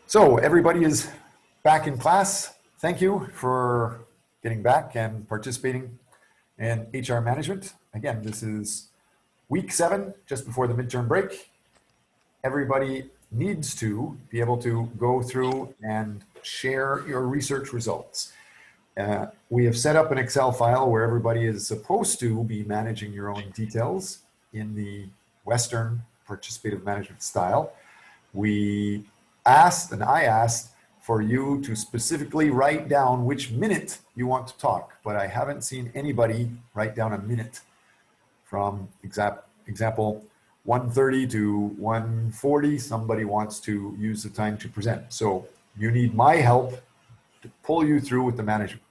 So everybody is back in class. Thank you for getting back and participating in HR management. Again, this is week 7, just before the midterm break. Everybody needs to be able to go through and share your research results. We have set up an Excel file where everybody is supposed to be managing your own details in the Western participative management style. We asked, and I asked, for you to specifically write down which minute you want to talk, but I haven't seen anybody write down a minute from example 1:30 to 1:40. Somebody wants to use the time to present. So you need my help to pull you through with the management.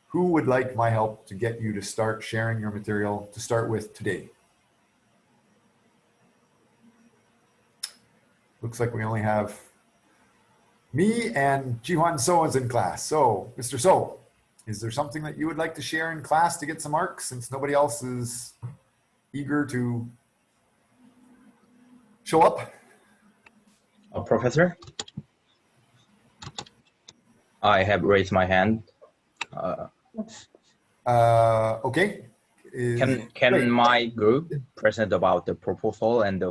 Who would like my help to get you to start sharing your material to start with today? Looks like we only have me and Jihuan So is in class. So, Mr. So, is there something that you would like to share in class to get some marks since nobody else is eager to show up? Professor, I have raised my hand. Okay. Can my group present about the proposal and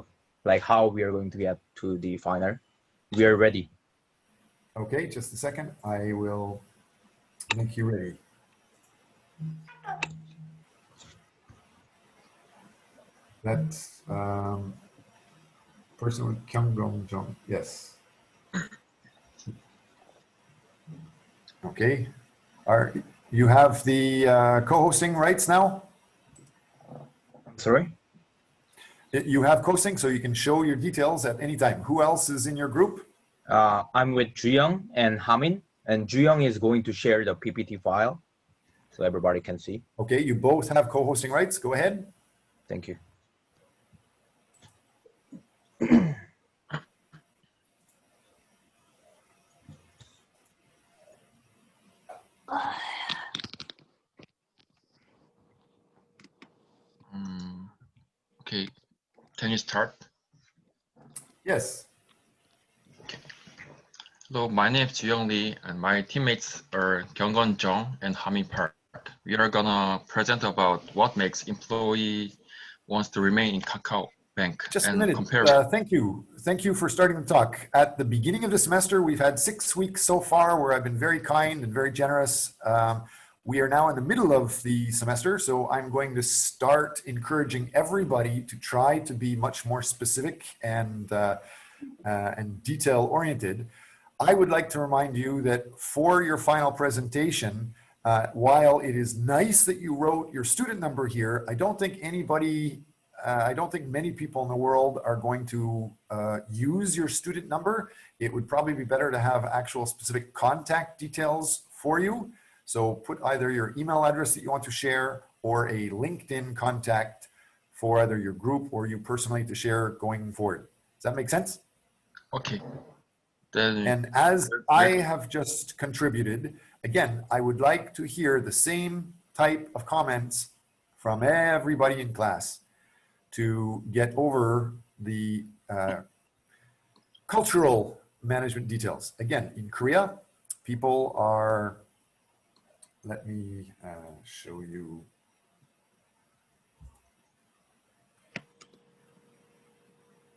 like how we are going to get to the final? We are ready. Okay, just a second. I will make you ready. That's person with Kyung-Gong-Jong. Yes. Okay. You have the co-hosting rights now? Sorry? You have co-hosting, so you can show your details at any time. Who else is in your group? I'm with Juyong and Hamin, and Juyong is going to share the PPT file so everybody can see. Okay, you both have co-hosting rights. Go ahead. Thank you. Okay, can you start? Yes. Hello, my name is Juyong Lee, and my teammates are Kyunggon Jung and Hamin Park. We are gonna present about what makes employee wants to remain in Kakao Bank. Just and a minute. compare. Thank you. Thank you for starting the talk. At the beginning of the semester, we've had 6 weeks so far where I've been very kind and very generous. We are now in the middle of the semester, so I'm going to start encouraging everybody to try to be much more specific and detail oriented. I would like to remind you that for your final presentation, while it is nice that you wrote your student number here, I don't think many people in the world are going to use your student number. It would probably be better to have actual specific contact details for you. So put either your email address that you want to share or a LinkedIn contact for either your group or you personally to share going forward. Does that make sense? Okay. And as I have just contributed, again, I would like to hear the same type of comments from everybody in class to get over the cultural management details. Again, in Korea, people are, let me show you.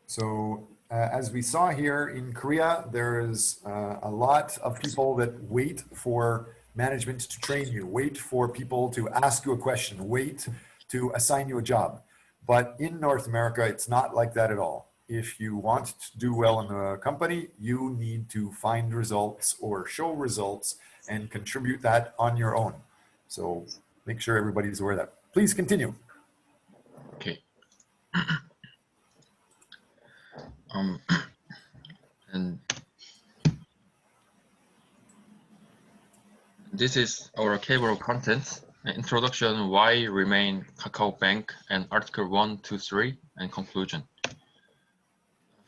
So as we saw here in Korea, there is a lot of people that wait for management to train you, wait for people to ask you a question, wait to assign you a job. But in North America, it's not like that at all. If you want to do well in the company, you need to find results or show results and contribute that on your own. So make sure everybody's aware of that. Please continue. Okay. And this is our table of contents. Introduction, why remain Kakao Bank, and article 1, 2, 3, and conclusion.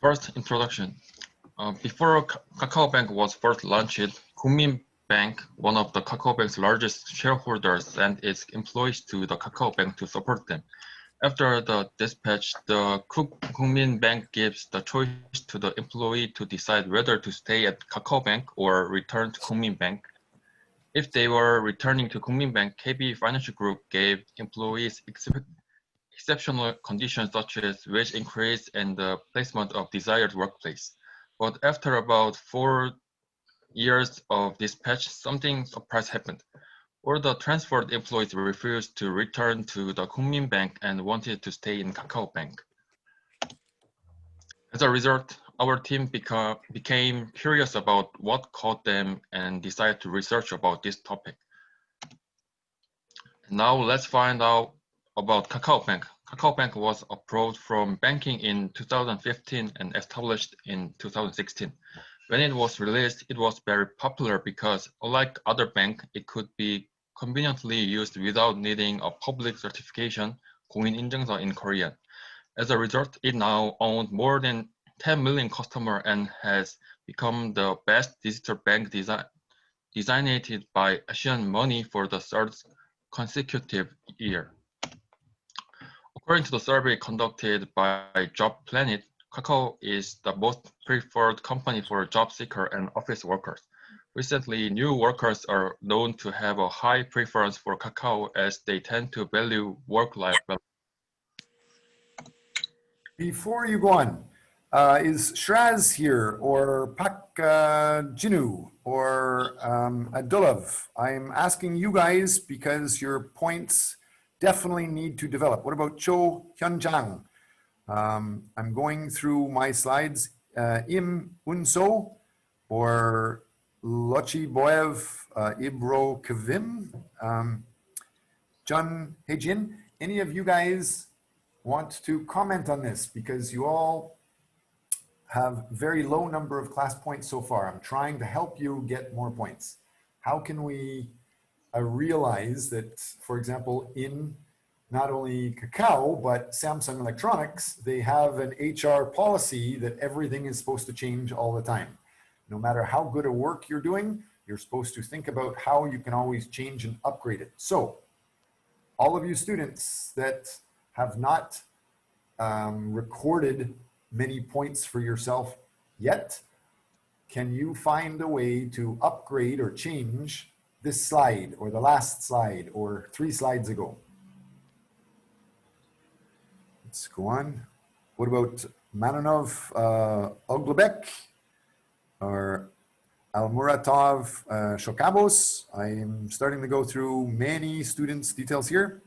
First, introduction. Before Kakao Bank was first launched, Kookmin Bank, one of the Kakao Bank's largest shareholders, sent its employees to the Kakao Bank to support them. After the dispatch, the Kookmin Bank gives the choice to the employee to decide whether to stay at Kakao Bank or return to Kookmin Bank. If they were returning to Kookmin Bank, KB Financial Group gave employees exceptional conditions such as wage increase and the placement of desired workplace. But after about 4 years of dispatch, something surprise happened. All the transferred employees refused to return to the Kookmin Bank and wanted to stay in Kakao Bank. As a result, our team became curious about what caught them and decided to research about this topic. Now let's find out about Kakao Bank. Kakao Bank was approved from banking in 2015 and established in 2016. When it was released, it was very popular because, unlike other banks, it could be conveniently used without needing a public certification, 공인인증서 in Korean. As a result, it now owns more than 10 million customers and has become the best digital bank designated by HRM Monday for the third consecutive year. According to the survey conducted by Job Planet, Kakao is the most preferred company for job seekers and office workers. Recently, new workers are known to have a high preference for Kakao as they tend to value work-life balance. Before you go on, is Shraz here or Pak Jinu or Abdullah? I'm asking you guys because your points definitely need to develop. What about Cho Hyunjang? I'm going through my slides. Im Unso or Lochi Boev, Ibro Kavim, John Hejin. Any of you guys want to comment on this? Because you all have very low number of class points so far. I'm trying to help you get more points. How can we realize that, for example, in not only Kakao, but Samsung Electronics, they have an HR policy that everything is supposed to change all the time. No matter how good a work you're doing, you're supposed to think about how you can always change and upgrade it. So all of you students that have not recorded many points for yourself yet, can you find a way to upgrade or change this slide or the last slide or 3 slides ago? Let's go on. What about Manonov Oglebek or Almuratov Shokabos? I'm starting to go through many students' details here.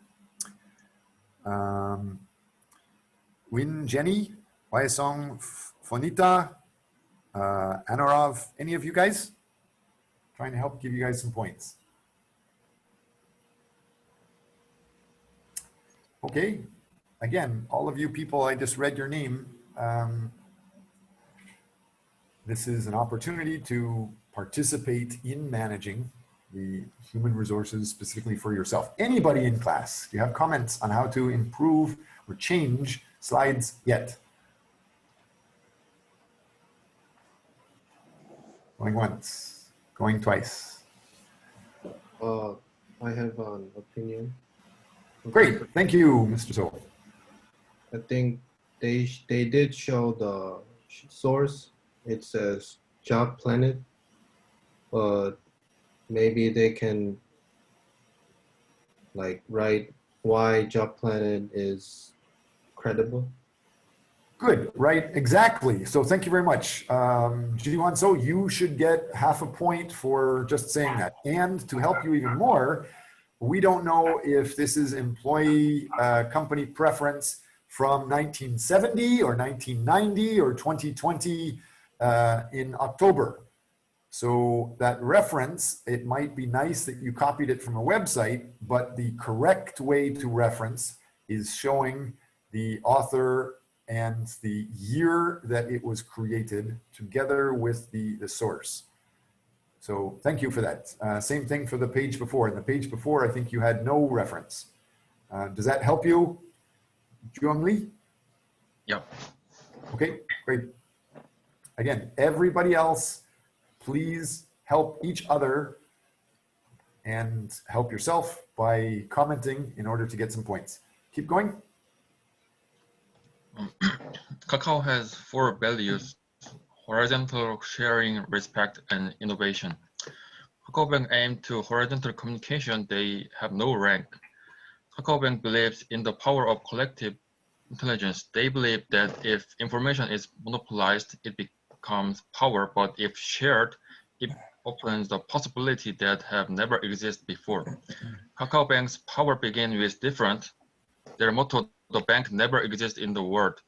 Win Jenny, Waisong Fonita, Anorov, any of you guys? Trying to help give you guys some points. Okay, again, all of you people, I just read your name. This is an opportunity to participate in managing the human resources specifically for yourself. Anybody in class, do you have comments on how to improve or change slides yet? Going once, going twice. I have an opinion. Great, thank you, Mr. Soul. I think they did show the source. It says Job Planet, but maybe they can like write why Job Planet is credible. Good, right, exactly. So thank you very much. Jiwan So, you should get half a point for just saying that. And to help you even more, we don't know if this is employee company preference from 1970 or 1990 or 2020 in October. So that reference, it might be nice that you copied it from a website, but the correct way to reference is showing the author and the year that it was created together with the source. So thank you for that. Same thing for the page before. In the page before, I think you had no reference. Does that help you, Juong Lee? Yep. Okay, great. Again, everybody else, please help each other and help yourself by commenting in order to get some points. Keep going. Kakao has 4 values: horizontal sharing, respect, and innovation. KakaoBank aims to horizontal communication. They have no rank. KakaoBank believes in the power of collective intelligence. They believe that if information is monopolized, it becomes power, but if shared, it opens the possibility that have never existed before. KakaoBank's power begins with different. Their motto, the bank never exists in the world.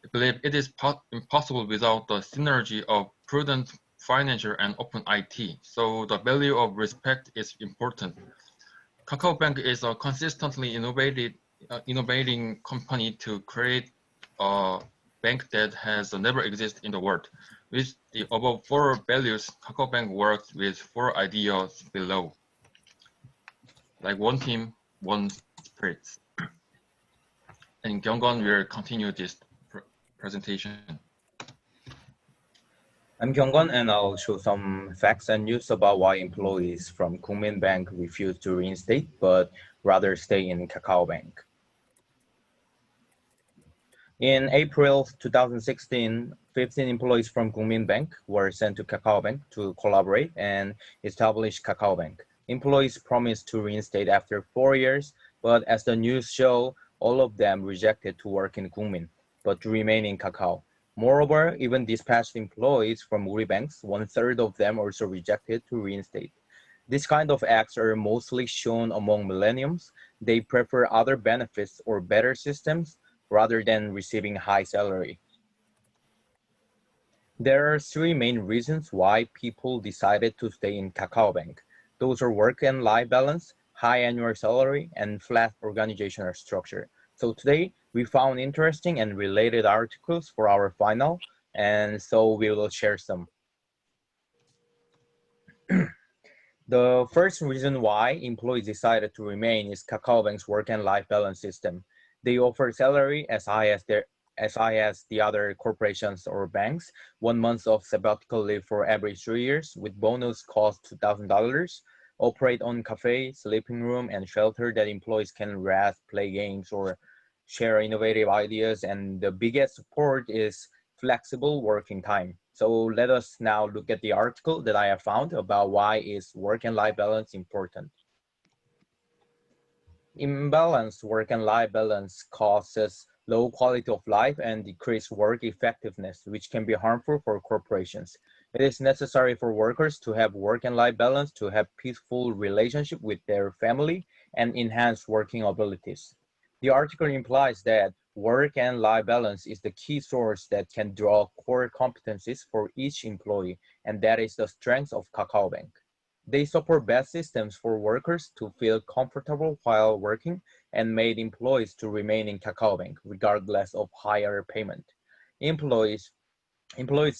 I believe it is impossible without the synergy of prudent financial and open IT. So the value of respect is important. KakaoBank is a consistently innovating company to create a bank that has never existed in the world. With the above 4 values, KakaoBank works with 4 ideas below, like one team, one spirit. And Kyunggon will continue this presentation. I'm Kyunggon, and I'll show some facts and news about why employees from Kookmin Bank refuse to reinstate, but rather stay in KakaoBank. In April 2016, 15 employees from Kookmin Bank were sent to KakaoBank to collaborate and establish KakaoBank. Employees promised to reinstate after 4 years, but as the news show, all of them rejected to work in Kookmin, but to remain in Kakao. Moreover, even dispatched employees from Uri banks, 1/3 of them also rejected to reinstate. This kind of acts are mostly shown among millennials. They prefer other benefits or better systems rather than receiving high salary. There are 3 main reasons why people decided to stay in KakaoBank. Those are work and life balance, high annual salary, and flat organizational structure. So today, we found interesting and related articles for our final, and so we will share some. The first reason why employees decided to remain is KakaoBank's work and life balance system. They offer salary as high as the other corporations or banks, 1 month of sabbatical leave for every 3 years, with bonus cost $2,000, operate on cafe, sleeping room, and shelter that employees can rest, play games, or share innovative ideas. And the biggest support is flexible working time. So let us now look at the article that I have found about why is work and life balance important. Imbalanced work and life balance causes low quality of life and decreased work effectiveness, which can be harmful for corporations. It is necessary for workers to have work and life balance to have peaceful relationship with their family and enhance working abilities. The article implies that work and life balance is the key source that can draw core competencies for each employee, and that is the strength of KakaoBank. They support best systems for workers to feel comfortable while working and made employees to remain in KakaoBank regardless of higher payment. Employees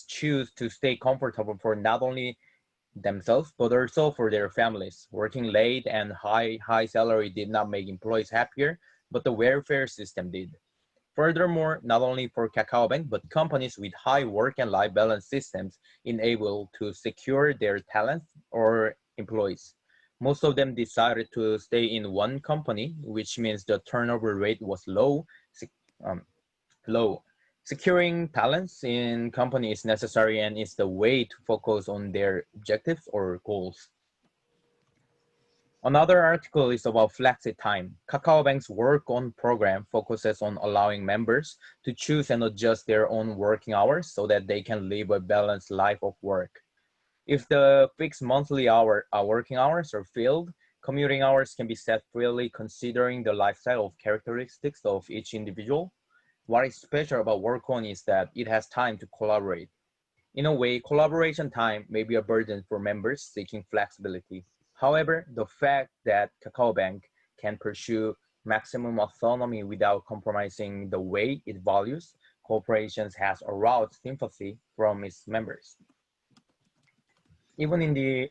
choose to stay comfortable for not only themselves but also for their families. Working late and high salary did not make employees happier, but the welfare system did. Furthermore, not only for KakaoBank, but companies with high work and life balance systems enable to secure their talents or employees. Most of them decided to stay in one company, which means the turnover rate was um, low. Securing talents in company is necessary and is the way to focus on their objectives or goals. Another article is about flexi time. KakaoBank's work on program focuses on allowing members to choose and adjust their own working hours so that they can live a balanced life of work. If the fixed monthly working hours are filled, commuting hours can be set freely considering the lifestyle of characteristics of each individual. What is special about work on is that it has time to collaborate. In a way, collaboration time may be a burden for members seeking flexibility. However, the fact that KakaoBank can pursue maximum autonomy without compromising the way it values corporations has aroused sympathy from its members. Even in the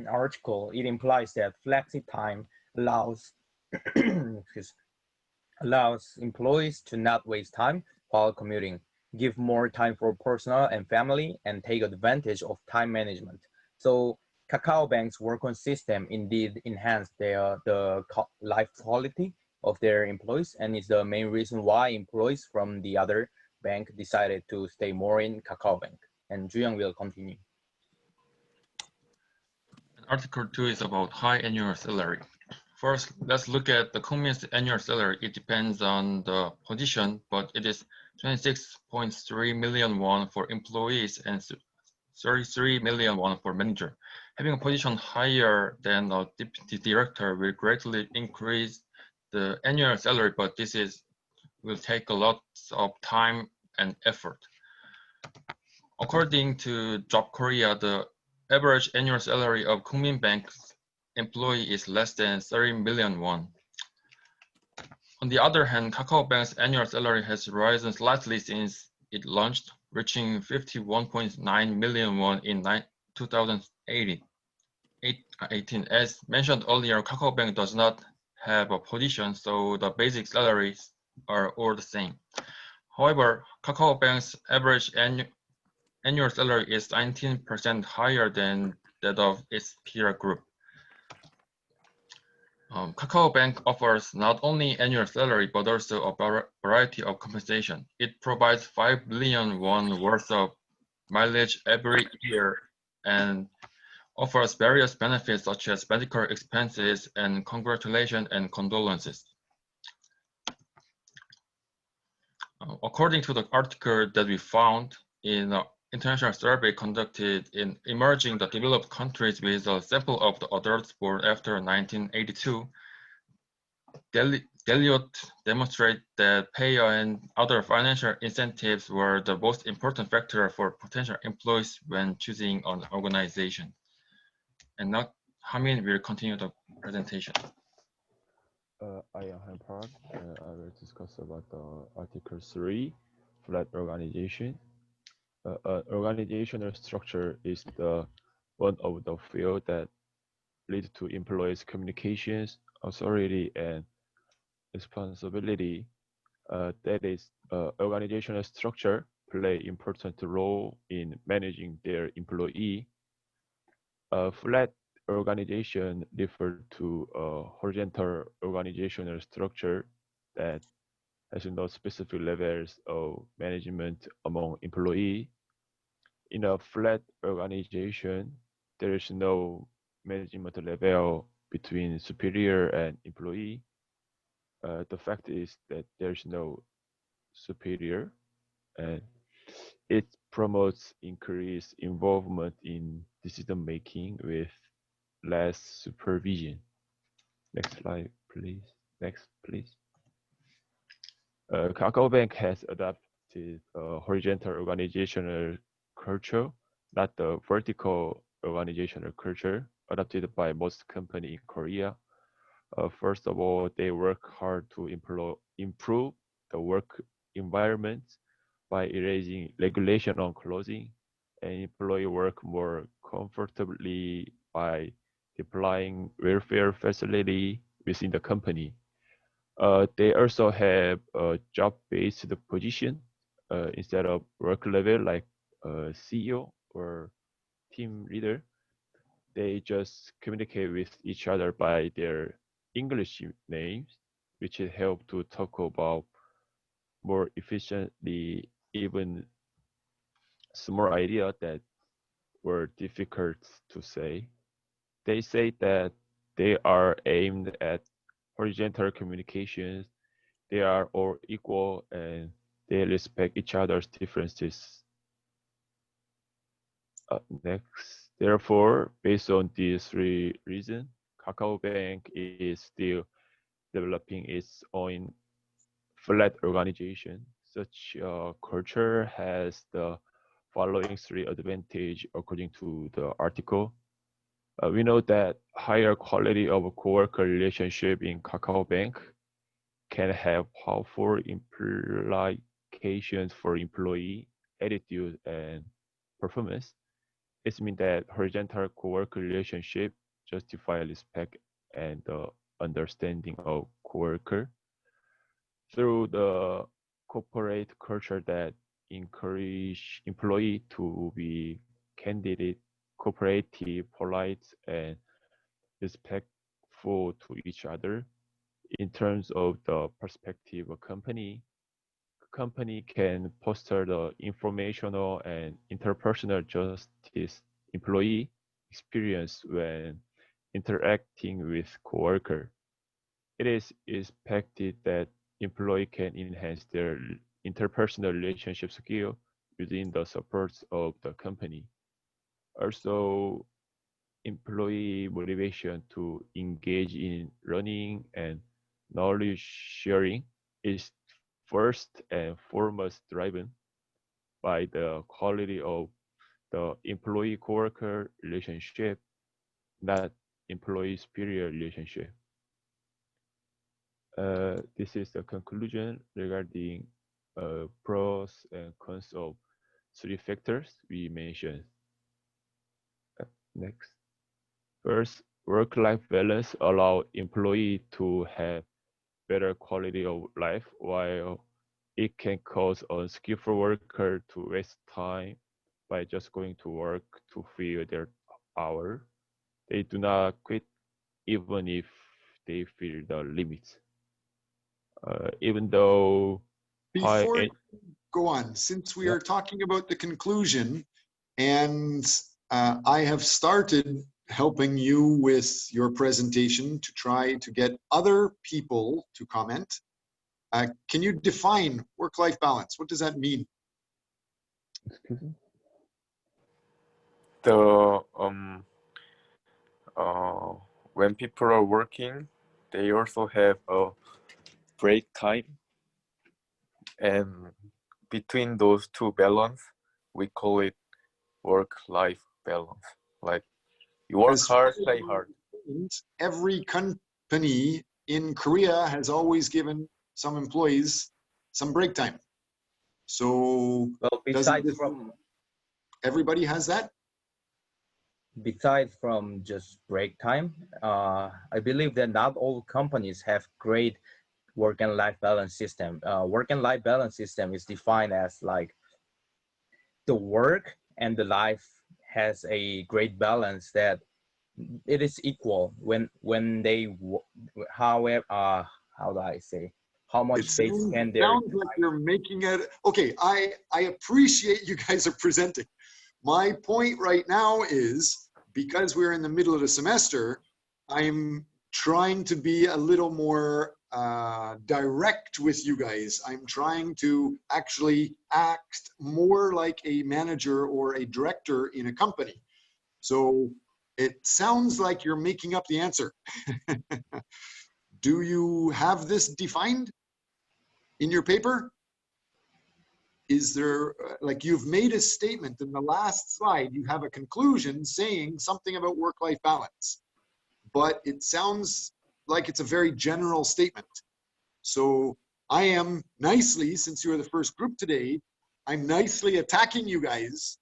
article, it implies that flexi time allows allows employees to not waste time while commuting, give more time for personal and family, and take advantage of time management. So KakaoBank's work on system indeed enhanced the life quality of their employees and is the main reason why employees from the other bank decided to stay more in KakaoBank. And Juyang will continue. Article 2 is about high annual salary. First, let's look at the Komi's annual salary. It depends on the position, but it is 26.3 million won for employees and 33 million won for manager. Having a position higher than a deputy director will greatly increase the annual salary, but will take a lot of time and effort. According to Job Korea, the average annual salary of Kookmin Bank's employee is less than 30 million won. On the other hand, KakaoBank's annual salary has risen slightly since it launched, reaching 51.9 million won in 2018. As mentioned earlier, KakaoBank does not have a position, so the basic salaries are all the same. However, KakaoBank's average annual salary is 19% higher than that of its peer group. KakaoBank offers not only annual salary but also a variety of compensation. It provides 5 billion won worth of mileage every year and offers various benefits such as medical expenses and congratulations and condolences. According to the article that we found in an international survey conducted in emerging the developed countries with a sample of the adults born after 1982, Deloitte demonstrated that pay and other financial incentives were the most important factor for potential employees when choosing an organization. And now Hamin will continue the presentation. I am Han Park, and I will discuss about the Article 3, flat organization. Organizational structure is the one of the field that lead to employees' communications, authority, and responsibility. That is, organizational structure play important role in managing their employee. A flat organization refer to a horizontal organizational structure that has no specific levels of management among employee. In a flat organization, there is no management level between superior and employee. The fact is that there's no superior, and it promotes increased involvement in decision making with less supervision. Next slide, please. Next, please. KakaoBank has adopted a horizontal organizational culture, not the vertical organizational culture adopted by most companies in Korea. First of all, they work hard to improve the work environment by erasing regulation on clothing, and employee work more comfortably by deploying welfare facility within the company. They also have a job-based position instead of work level like CEO or team leader. They just communicate with each other by their English names, which help to talk about more efficiently even small ideas that were difficult to say. They say that they are aimed at horizontal communications. They are all equal and they respect each other's differences. Next, therefore, based on these three reasons, KakaoBank is still developing its own flat organization. Such a culture has the following three advantages according to the article. We know that higher quality of coworker relationship in KakaoBank can have powerful implications for employee attitude and performance. It means that horizontal coworker relationship justify respect and understanding of coworker through the corporate culture that encourage employee to be candid, cooperative, polite, and respectful to each other. in terms of the perspective of company can foster the informational and interpersonal justice employee experience when interacting with coworker. It is expected that employee can enhance their interpersonal relationship skill within the supports of the company. Also, employee motivation to engage in learning and knowledge sharing is first and foremost driven by the quality of the employee coworker relationship, not employee superior relationship. This is the conclusion regarding pros and cons of three factors we mentioned. Next. First, work-life balance allow employee to have better quality of life, while it can cause unskillful worker to waste time by just going to work to fill their hour. They do not quit even if they feel the limits. Even though Before you go on, since we are talking about the conclusion, and I have started helping you with your presentation to try to get other people to comment, can you define work-life balance? What does that mean? excuse me. The when people are working, they also have a break time, and between those two balance, we call it work-life balance. Like you work hard, play hard. Every company in Korea has always given some employees some break time. So Well, everybody has that? besides from just break time, I believe that not all companies have great work and life balance system. Work and life balance system is defined as like the work and the life has a great balance, that it is equal when they however how do I say, how much they spend their sounds like you're making it okay. I appreciate you guys are presenting. My point right now is, because we're in the middle of the semester, I'm trying to be a little more direct with you guys. I'm trying to actually act more like a manager or a director in a company. So it sounds like you're making up the answer. Do you have this defined in your paper? Is there, like, you've made a statement in the last slide, you have a conclusion saying something about work-life balance, but it sounds like it's a very general statement. So I am nicely, since you're the first group today, I'm nicely attacking you guys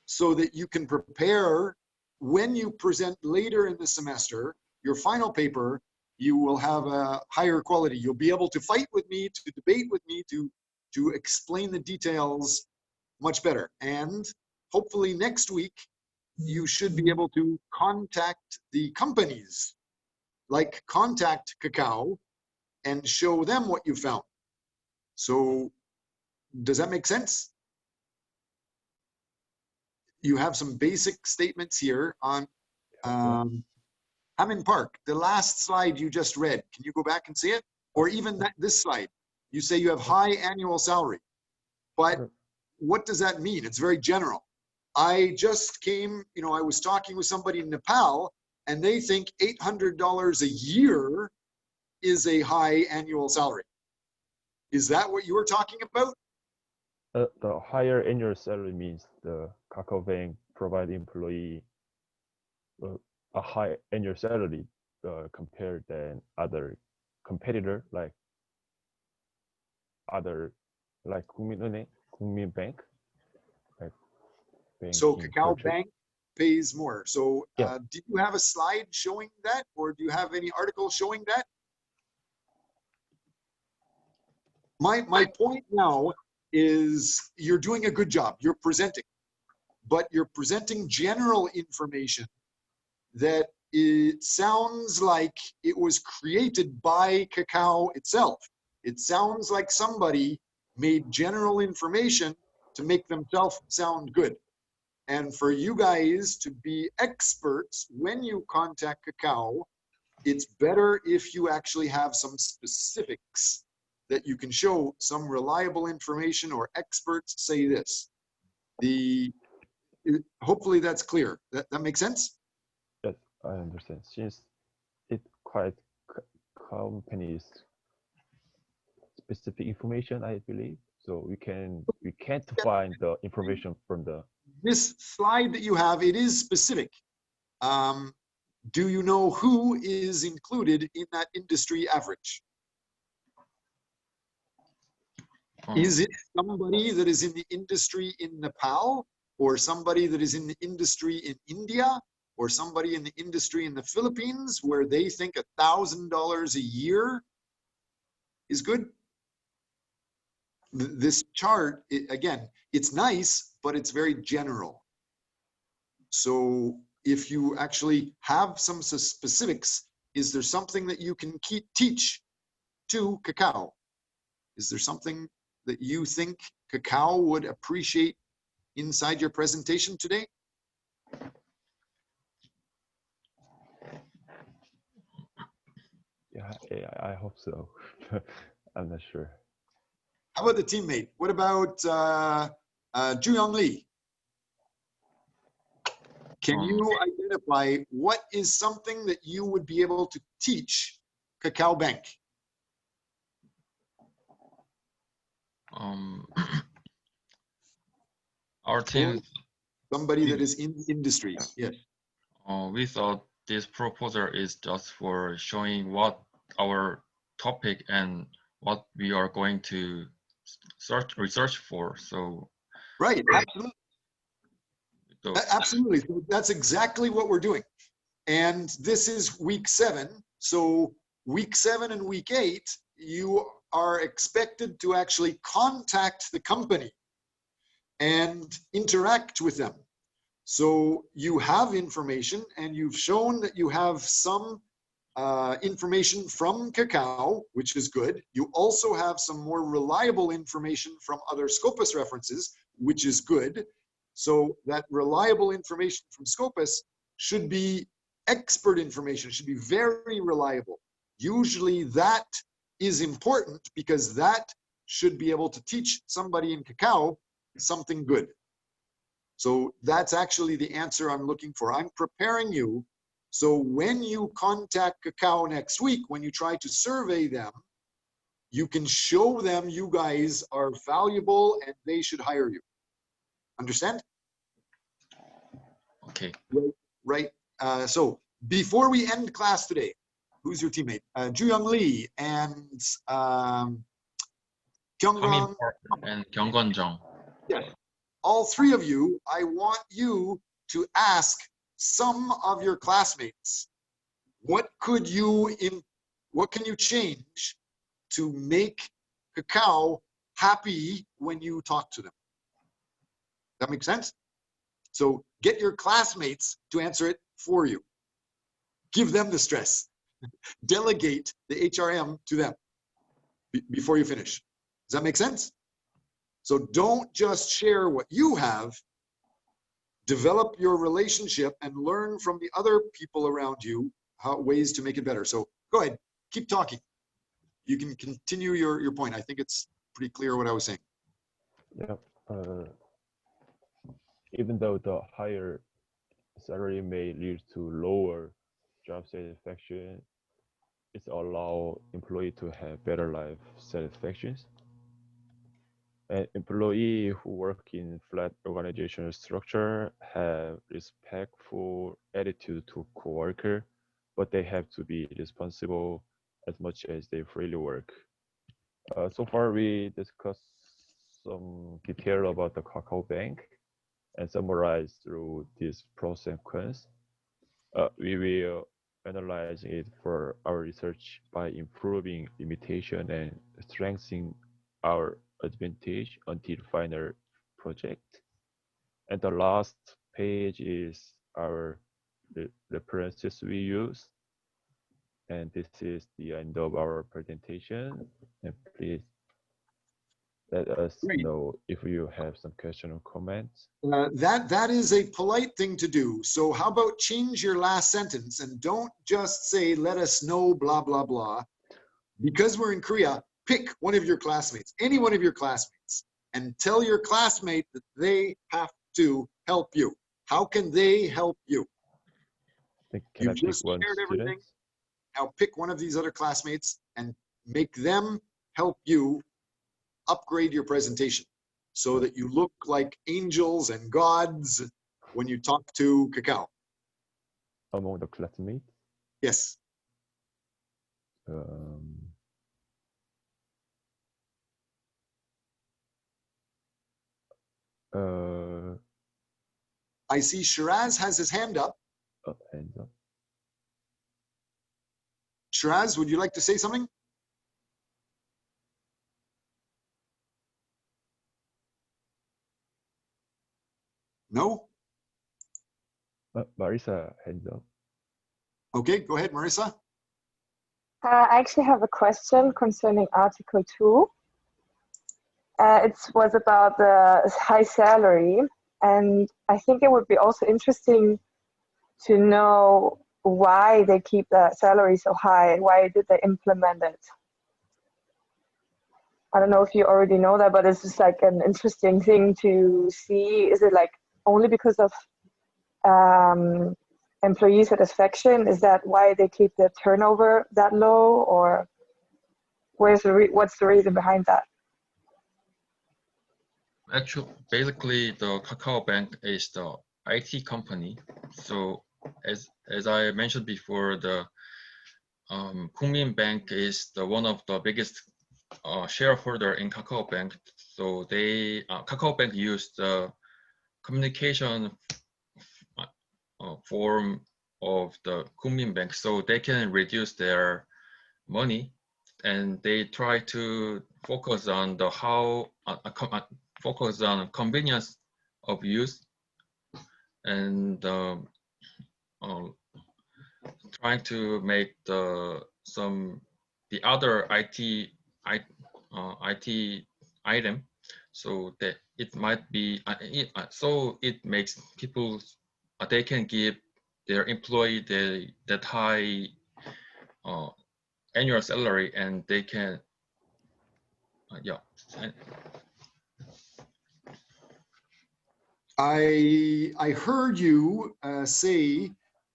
so that you can prepare when you present later in the semester, your final paper, you will have a higher quality. You'll be able to fight with me, to debate with me, to explain the details much better. And hopefully next week, you should be able to contact the companies, like contact Kakao, and show them what you found. So does that make sense? You have some basic statements here on Hammond Park, the last slide you just read. Can you go back and see it? Or even this slide. You say you have high annual salary, but what does that mean? It's very general. I just came, I was talking with somebody in Nepal, and they think $800 a year is a high annual salary. Is that what you were talking about? The higher annual salary means the Kakao Bank provide employee a high annual salary compared than other competitor like Kookmin Bank. So Kakao Bank pays more. So do you have a slide showing that, or do you have any article showing that? My point now is you're doing a good job. You're presenting, but you're presenting general information that it sounds like it was created by Kakao itself. It sounds like somebody made general information to make themselves sound good. And for you guys to be experts when you contact Kakao, it's better if you actually have some specifics that you can show, some reliable information, or experts say this. Hopefully that's clear. That makes sense? Yes, I understand. Since it quite companies specific information, I believe. So we can't find the information from the. This slide that you have, it is specific. Do you know who is included in that industry average? Is it somebody that is in the industry in Nepal, or somebody that is in the industry in India, or somebody in the industry in the Philippines, where they think $1,000 a year is good? This chart, again, it's nice, but it's very general. So if you actually have some specifics, is there something that you can teach to Kakao? Is there something that you think Kakao would appreciate inside your presentation today? Yeah, I hope so. I'm not sure. How about the teammate? What about Juyong Lee? Can you identify what is something that you would be able to teach Kakao Bank? Our team, Somebody that is in the industry, yes. we thought this proposal is just for showing what our topic and what we are going to research for. So right, absolutely. Absolutely. So that's exactly what we're doing. And this is week 7. So week 7 and week 8, you are expected to actually contact the company and interact with them. So you have information, and you've shown that you have some information from Kakao, which is good. You also have some more reliable information from other Scopus references, which is good. So that reliable information from Scopus should be expert information, should be very reliable. Usually that is important because that should be able to teach somebody in Kakao something good. So that's actually the answer I'm looking for. I'm preparing you so when you contact Kakao next week, when you try to survey them, you can show them you guys are valuable and they should hire you. Understand? okay. Right. So before we end class today, who's your teammate? Juyong Lee and Kyunggon and Kyunggon Jung. Yes. All 3 of you, I want you to ask some of your classmates, what can you change to make Kakao happy when you talk to them? That makes sense? So get your classmates to answer it for you. Give them the stress. Delegate the HRM to them before you finish. Does that make sense? So don't just share what you have. Develop your relationship and learn from the other people around you ways to make it better. So go ahead, keep talking. You can continue your point. I think it's pretty clear what I was saying. Yeah. Even though the higher salary may lead to lower job satisfaction, it allows employee to have better life satisfactions. And employee who work in flat organizational structure have respectful attitude to coworker, but they have to be responsible as much as they freely work. So far, we discussed some detail about the Kakao Bank and summarize through these pros and cons. We will analyze it for our research by improving limitation and strengthening our advantage until final project. And the last page is our references we use. And this is the end of our presentation. And please let us Great. know if you have some question or comments. That is a polite thing to do. So how about change your last sentence and don't just say, let us know, blah, blah, blah. Because we're in Korea, pick one of your classmates, any one of your classmates, and tell your classmate that they have to help you. How can they help you? Can You've I pick just one shared student? everything. Now pick one of these other classmates and make them help you upgrade your presentation so that you look like angels and gods when you talk to Kakao. Among the classmates? Yes. I see Shiraz has his hand up. Hands up. Shiraz, would you like to say something? No? Marisa, hands up. Okay, go ahead, Marissa. I actually have a question concerning Article 2. It was about the high salary, and I think it would be also interesting to know why they keep the salary so high. Why did they implement it? I don't know if you already know that, but it's just like an interesting thing to see. Is it like only because of employee satisfaction? Is that why they keep the turnover that low, or what's the reason behind that? Actually, basically, the Kakao Bank is the IT company. So as I mentioned before, the Kookmin Bank is the one of the biggest shareholder in Kakao Bank. So they Kakao Bank used the communication form of the Kookmin Bank, so they can reduce their money, and they try to focus on the focus on convenience of use, and trying to make the other IT item so that it might be so it makes people they can give their employee that high annual salary, and they can yeah. I heard you say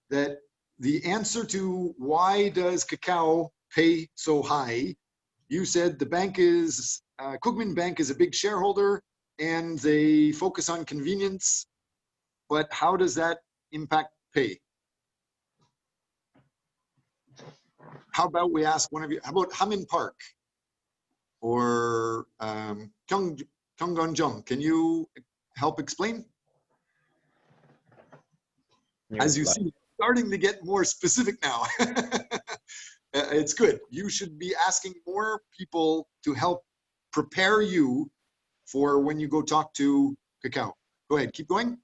that the answer to why does Kakao pay so high, you said the bank is, Kookmin Bank is a big shareholder and they focus on convenience, but how does that impact pay? How about we ask one of you, how about Hamin Park or Kyunggon-jung, can you help explain? As you see, starting to get more specific now. It's good. You should be asking more people to help prepare you for when you go talk to Kakao. Go ahead, keep going.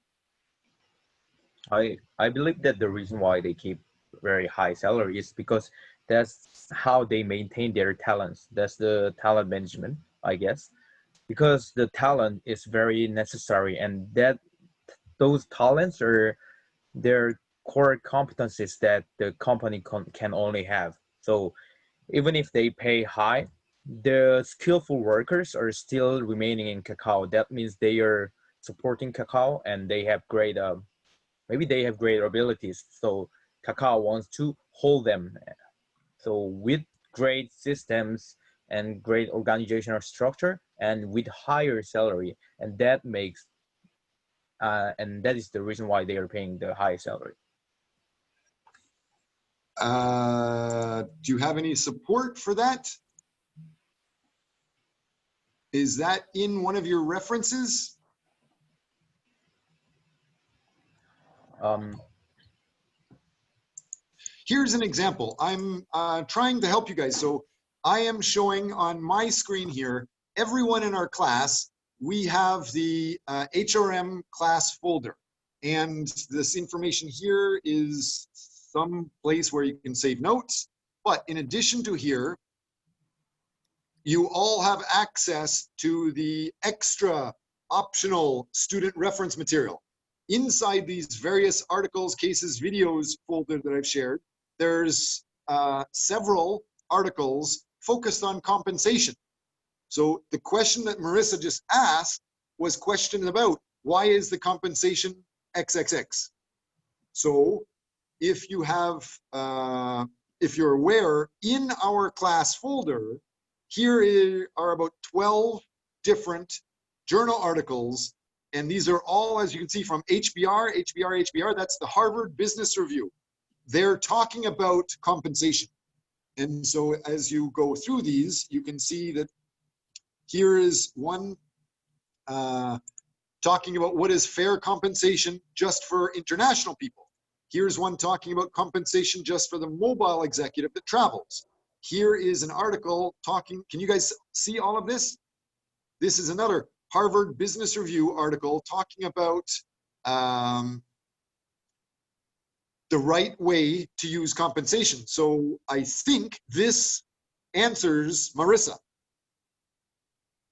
I believe that the reason why they keep very high salary is because that's how they maintain their talents. That's the talent management, I guess, because the talent is very necessary, and that those talents are their core competencies that the company can only have. So even if they pay high, the skillful workers are still remaining in Kakao. That means they are supporting Kakao, and they have great maybe they have great abilities. So Kakao wants to hold them. So with great systems and great organizational structure and with higher salary, and that makes and that is the reason why they are paying the high salary. Do you have any support for that? Is that in one of your references? Here's an example. I'm trying to help you guys. So I am showing on my screen here, everyone in our class, we have the HRM class folder. And this information here is some place where you can save notes. But in addition to here, you all have access to the extra optional student reference material. Inside these various articles, cases, videos folder that I've shared, there's several articles focused on compensation. So the question that Marissa just asked was question about why is the compensation XXX? So if you have, if you're aware, in our class folder, here are about 12 different journal articles. And these are all, as you can see, from HBR, that's the Harvard Business Review. They're talking about compensation. And so as you go through these, you can see that here is one talking about what is fair compensation just for international people. Here's one talking about compensation just for the mobile executive that travels. Here is an article talking, can you guys see all of this? This is another Harvard Business Review article talking about the right way to use compensation. So I think this answers Marissa.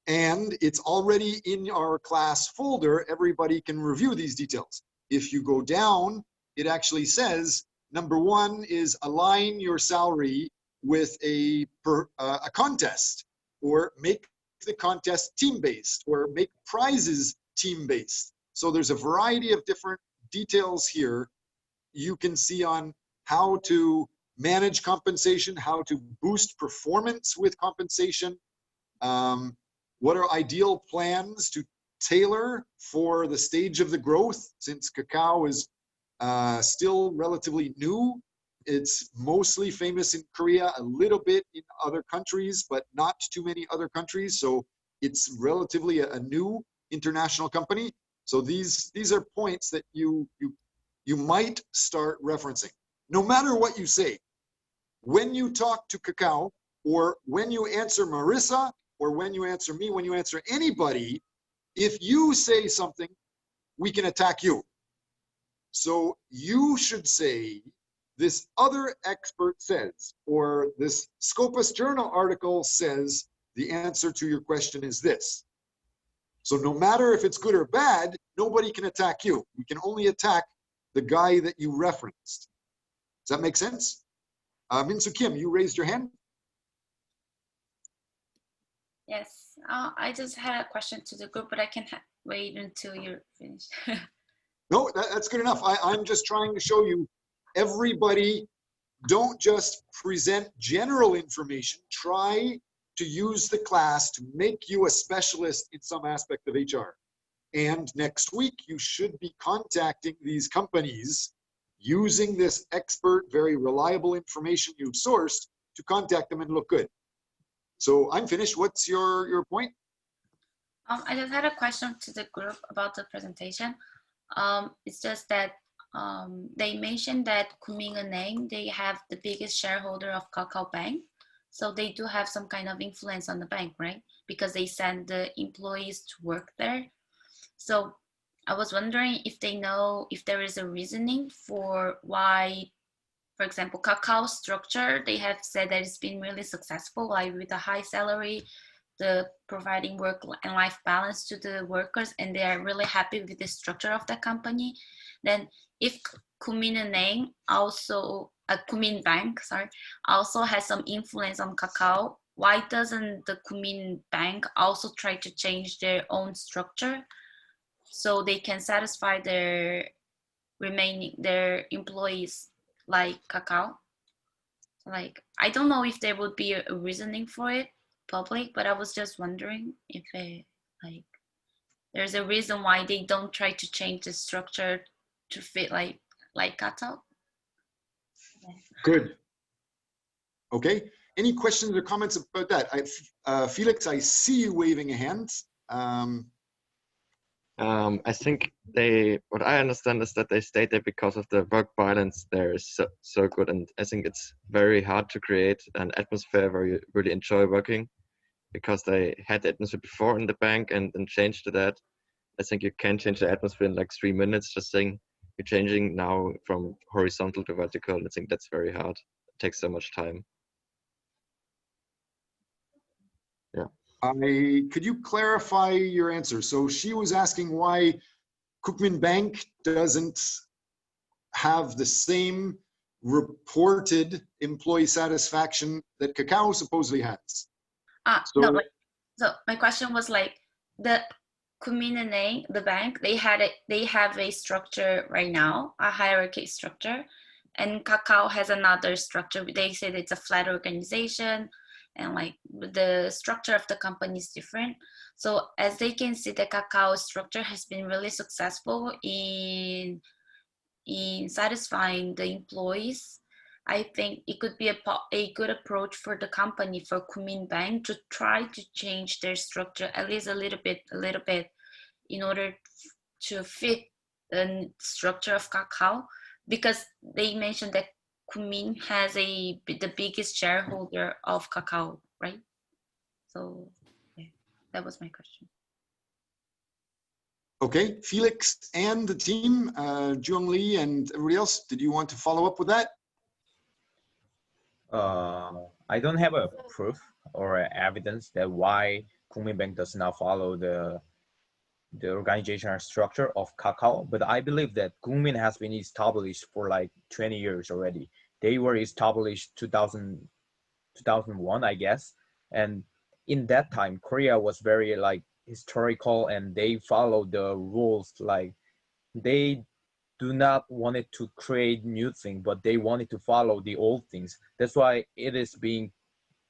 And it's already in our class folder. Everybody can review these details. If you go down, it actually says, number one is align your salary with a contest, or make the contest team-based, or make prizes team-based. So there's a variety of different details here you can see on how to manage compensation, how to boost performance with compensation, what are ideal plans to tailor for the stage of the growth, since cacao is still relatively new. It's mostly famous in Korea, a little bit in other countries, but not too many other countries. So it's relatively a new international company. So these are points that you might start referencing. No matter what you say, when you talk to cacao, or when you answer Marissa, or when you answer me, when you answer anybody, if you say something, we can attack you. So you should say, this other expert says, or this Scopus Journal article says, the answer to your question is this. So no matter if it's good or bad, nobody can attack you. We can only attack the guy that you referenced. Does that make sense? Min-Soo Kim, you raised your hand. Yes, I just had a question to the group, but I can wait until you're finished. No, that's good enough. I'm just trying to show you, everybody, don't just present general information. Try to use the class to make you a specialist in some aspect of HR. And next week, you should be contacting these companies using this expert, very reliable information you've sourced to contact them and look good. So I'm finished. What's your point? I just had a question to the group about the presentation. It's just that they mentioned that Kuminganeng, they have the biggest shareholder of Kakao Bank. So they do have some kind of influence on the bank, right? Because they send the employees to work there. So I was wondering if they know if there is a reasoning for why, for example, Kakao structure, they have said that it's been really successful, like with a high salary, the providing work and life balance to the workers, and they are really happy with the structure of the company. Then if Kuminganeng also, Kumin Bank, sorry, also has some influence on Kakao, why doesn't the Kumin Bank also try to change their own structure so they can satisfy their employees like Kakao? Like, I don't know if there would be a reasoning for it public, but I was just wondering if there's a reason why they don't try to change the structure to fit like Kakao. Good. Okay. Any questions or comments about that? Felix, I see you waving a hand. I think what I understand is that they stayed there because of the work balance there is so good, and I think it's very hard to create an atmosphere where you really enjoy working, because they had the atmosphere before in the bank and changed to that. I think you can change the atmosphere in like 3 minutes. Just saying you're changing now from horizontal to vertical. I think that's very hard. It takes so much time. Yeah. Could you clarify your answer? So she was asking why Kookmin Bank doesn't have the same reported employee satisfaction that Kakao supposedly has. No, like, so my question was like the Kuminane, the bank, they have a structure right now, a hierarchy structure, and Kakao has another structure. They said it's a flat organization, and like the structure of the company is different. So as they can see, the Kakao structure has been really successful in satisfying the employees. I think it could be a good approach for the company, for Kumin Bank, to try to change their structure at least a little bit, in order to fit the structure of Kakao, because they mentioned that Kumin has the biggest shareholder of Kakao, right? So yeah, that was my question. Okay, Felix and the team, Jung Lee and everybody else, did you want to follow up with that? I don't have a proof or evidence that why Kunmin Bank does not follow the organizational structure of Kakao, but I believe that Kunmin has been established for like 20 years already. They were established 2001, I guess, and in that time, Korea was very like historical, and they followed the rules. Like they do not wanted to create new things, but they wanted to follow the old things. That's why it is being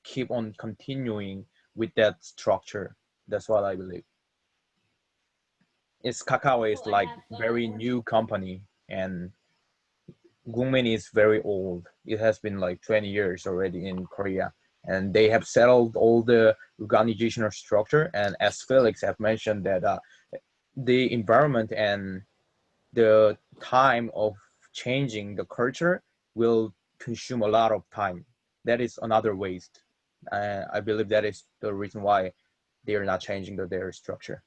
keep on continuing with that structure. That's what I believe. It's Kakao is like very new company, and Gungmin is very old. It has been like 20 years already in Korea, and they have settled all the organizational structure. And as Felix have mentioned that the environment and the time of changing the culture will consume a lot of time. That is another waste. I believe that is the reason why they are not changing their structure.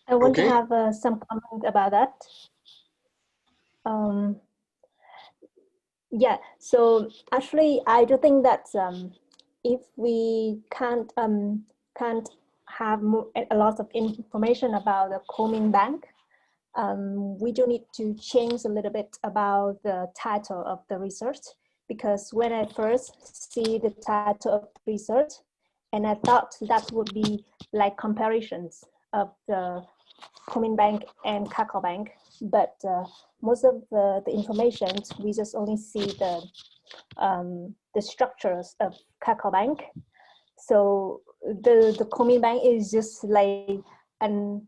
I want Okay. to have some comment about that. Yeah, so actually, I do think that if we can't have a lot of information about the Komin Bank, we do need to change a little bit about the title of the research, because when I first see the title of the research, and I thought that would be like comparisons of the Komin Bank and Kakao Bank, but most of the information, we just only see the structures of Kakao Bank. So the Komin Bank is just like an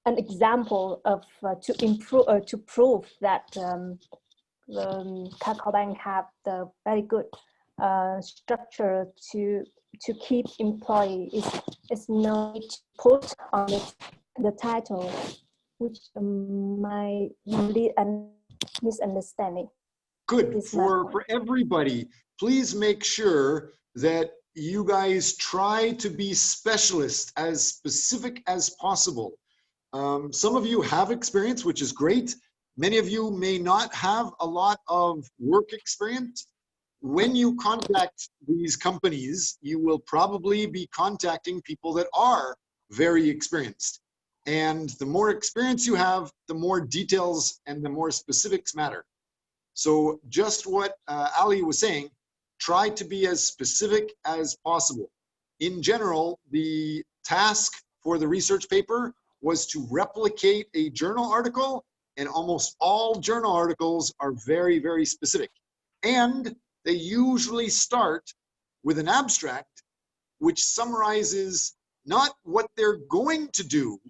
example of to improve or to prove that Kakao Bank have the very good structure to keep employees. It's no need to put on the title, which might lead a misunderstanding. Good. For everybody, please make sure that you guys try to be specialist, as specific as possible. Some of you have experience, which is great. Many of you may not have a lot of work experience. When you contact these companies, you will probably be contacting people that are very experienced. And the more experience you have, the more details and the more specifics matter. So just what Ali was saying, try to be as specific as possible. In general, the task for the research paper was to replicate a journal article, and almost all journal articles are very, very specific. And they usually start with an abstract which summarizes not what they're going to do.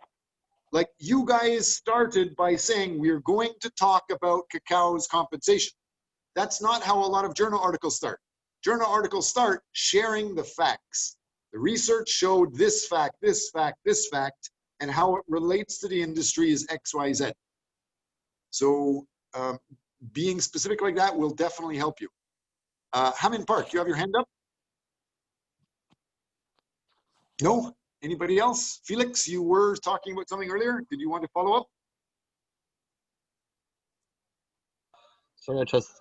Like you guys started by saying, we're going to talk about Kakao's compensation. That's not how a lot of journal articles start. Journal articles start sharing the facts. The research showed this fact, this fact, this fact, and how it relates to the industry is X, Y, Z. So being specific like that will definitely help you. Hamin Park, you have your hand up? No? Anybody else? Felix, you were talking about something earlier. Did you want to follow up? So I just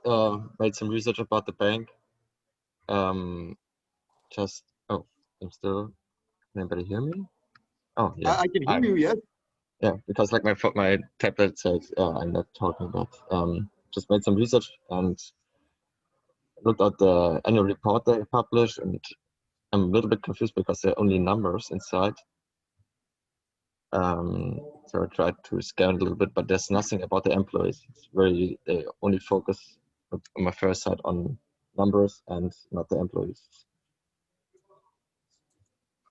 made some research about the bank. Oh, I'm still. Can anybody hear me? Oh yeah. I can hear you, yes. Yeah, because like my tablet says I'm not talking, but just made some research and looked at the annual report they publish, and I'm a little bit confused because there are only numbers inside. So I tried to scan a little bit, but there's nothing about the employees. It's very, they only focus on my first side on numbers and not the employees.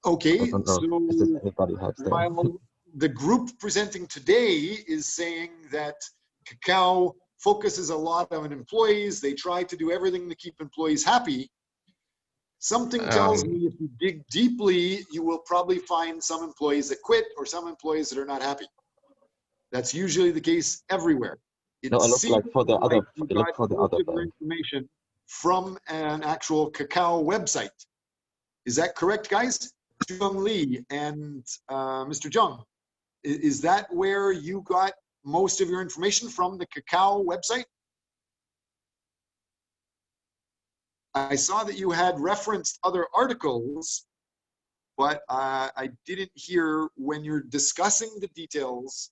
Okay, I don't know if there's anybody helps there. while the group presenting today is saying that Kakao focuses a lot on employees, they try to do everything to keep employees happy. Something tells me if you dig deeply, you will probably find some employees that quit or some employees that are not happy. That's usually the case everywhere. It No, I look seems like for the like other. you I look got for the most other of your bank. information from an actual Kakao website. Is that correct, guys? Jung Lee and Mr. Jung, is that where you got most of your information from, the Kakao website? I saw that you had referenced other articles, but I didn't hear when you're discussing the details.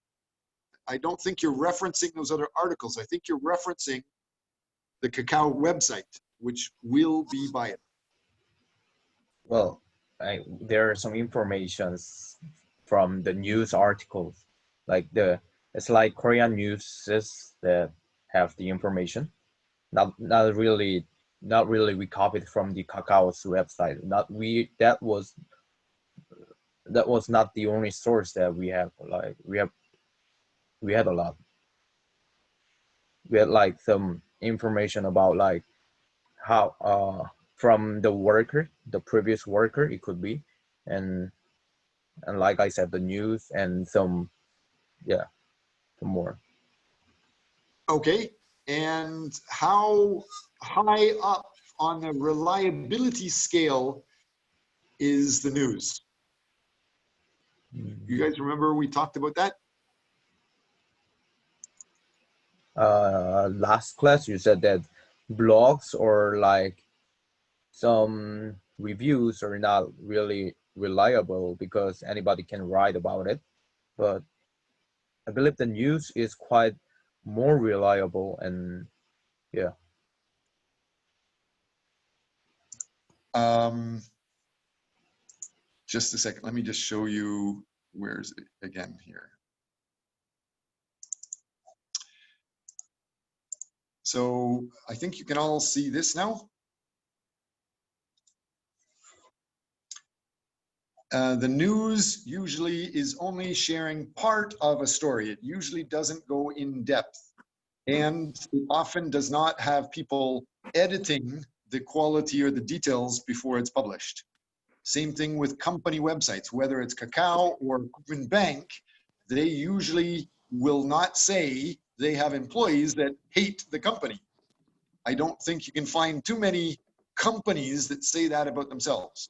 I don't think you're referencing those other articles. I think you're referencing the Kakao website, which will be by it. Well, there are some informations from the news articles, like it's like Korean news that have the information. Not really we copied from the Kakao's website. That was not the only source that we have. Like we had a lot. We had like some information about like how from the previous worker it could be, and like I said, the news and some more. Okay, and how high up on the reliability scale is the news? You guys remember we talked about that? Last class you said that blogs or like some reviews are not really reliable because anybody can write about it, but I believe the news is quite more reliable. And yeah. Just a second, let me just show you, where's it again here. So I think you can all see this now. The news usually is only sharing part of a story. It usually doesn't go in depth. And it often does not have people editing the quality or the details before it's published. Same thing with company websites, whether it's Kakao or Kookmin Bank, they usually will not say they have employees that hate the company. I don't think you can find too many companies that say that about themselves.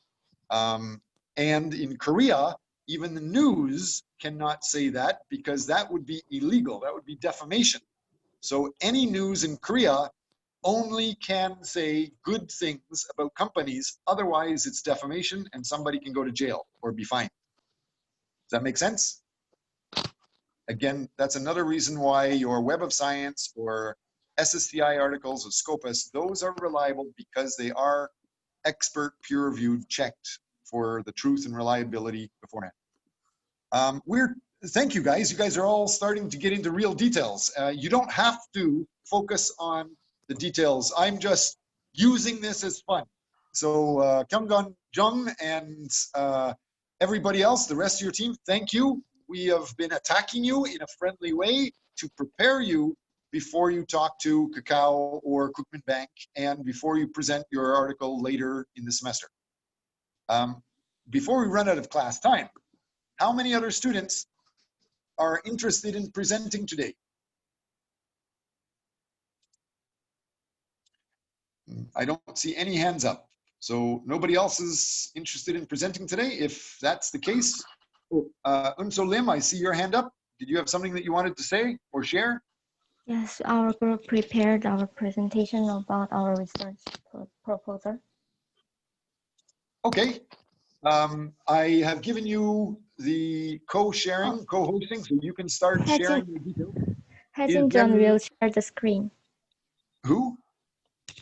And in Korea, even the news cannot say that because that would be illegal. That would be defamation. So any news in Korea only can say good things about companies. Otherwise, it's defamation and somebody can go to jail or be fined. Does that make sense? Again, that's another reason why your Web of Science or SSTI articles of Scopus, those are reliable because they are expert, peer-reviewed, checked for the truth and reliability beforehand. Thank you guys. You guys are all starting to get into real details. You don't have to focus on the details. I'm just using this as fun. So Kyunggun, Jung, and everybody else, the rest of your team, thank you. We have been attacking you in a friendly way to prepare you before you talk to Kakao or Kookmin Bank and before you present your article later in the semester. Before we run out of class time, how many other students are interested in presenting today? I don't see any hands up. So nobody else is interested in presenting today. If that's the case, Unso Lim, I see your hand up. Did you have something that you wanted to say or share? Yes, our group prepared our presentation about our research proposal. Okay. I have given you the co-sharing, co-hosting, so you can start sharing the details. Hajin John will share the screen. Who?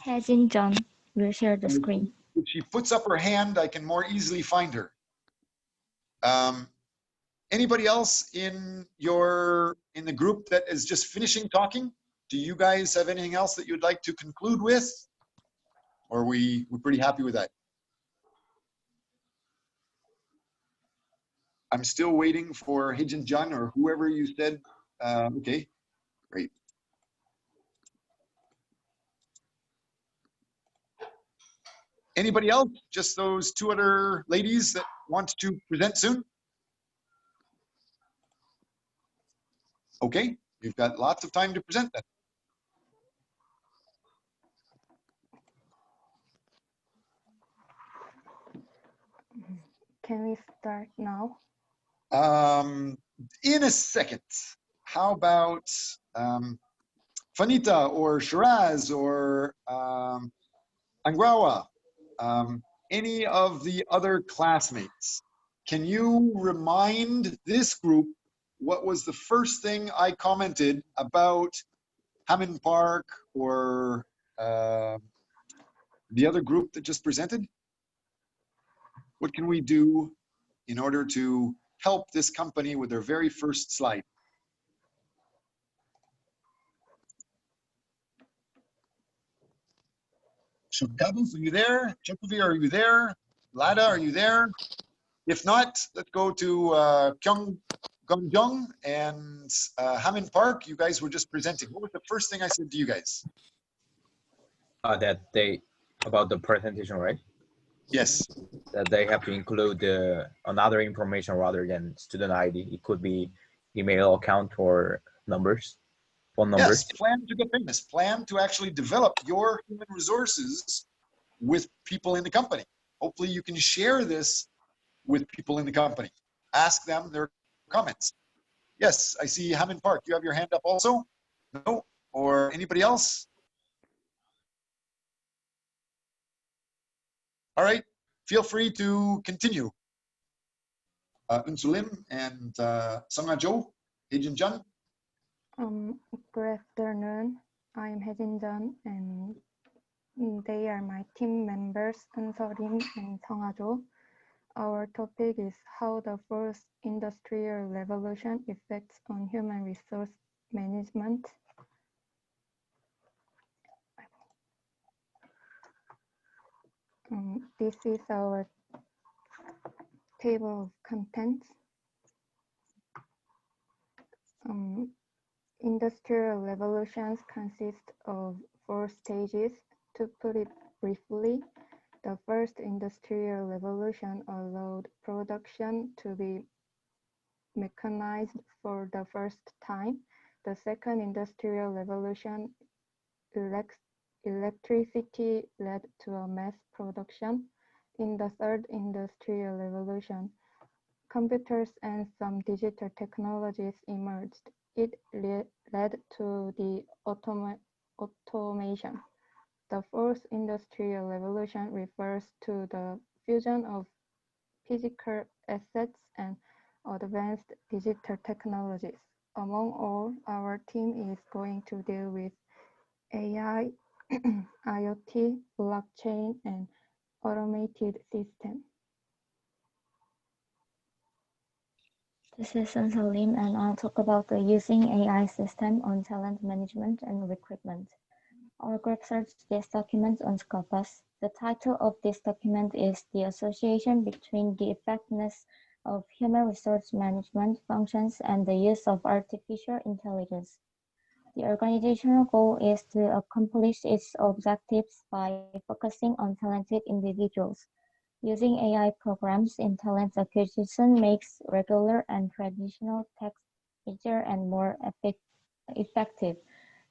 Hajin John will share the screen. If she puts up her hand, I can more easily find her. Anybody else in the group that is just finishing talking? Do you guys have anything else that you'd like to conclude with? Or we're pretty happy with that? I'm still waiting for Hijin Jun or whoever you said. Okay, great. Anybody else? Just those two other ladies that want to present soon? Okay, you've got lots of time to present that. Can we start now? In a second. How about Fanita or Shiraz or Angrawa? Any of the other classmates? Can you remind this group what was the first thing I commented about Hammond Park or the other group that just presented? What can we do in order to help this company with their very first slide? Shukabus, are you there? Chukuvi, are you there? Lada, are you there? If not, let's go to Gyeongjong and Hammond Park. You guys were just presenting. What was the first thing I said to you guys? About the presentation, right? Yes. That they have to include another information rather than student ID. It could be email account or numbers, phone numbers. Yes, plan to get famous. Plan to actually develop your human resources with people in the company. Hopefully you can share this with people in the company. Ask them their comments. Yes, I see Hammond Park. You have your hand up also? No? Or anybody else? All right, feel free to continue. Unsulim and Songa Jo, Hejin Jun. Good afternoon. I am Hejin Jun, and they are my team members, Unsorim and Songajo. Our topic is how the fourth industrial revolution affects on human resource management. This is our table of contents. Industrial revolutions consist of 4 stages. To put it briefly, the first industrial revolution allowed production to be mechanized for the first time. The second industrial revolution, electricity led to a mass production. In the third industrial revolution, computers and some digital technologies emerged. It led to the automation. The fourth industrial revolution refers to the fusion of physical assets and advanced digital technologies. Among all, our team is going to deal with AI, IoT, blockchain, and automated systems. This is Salim, and I'll talk about the using AI system on talent management and recruitment. Our group searched this document on Scopus. The title of this document is The Association Between the Effectiveness of Human Resource Management Functions and the Use of Artificial Intelligence. The organizational goal is to accomplish its objectives by focusing on talented individuals. Using AI programs in talent acquisition makes regular and traditional tasks easier and more effective.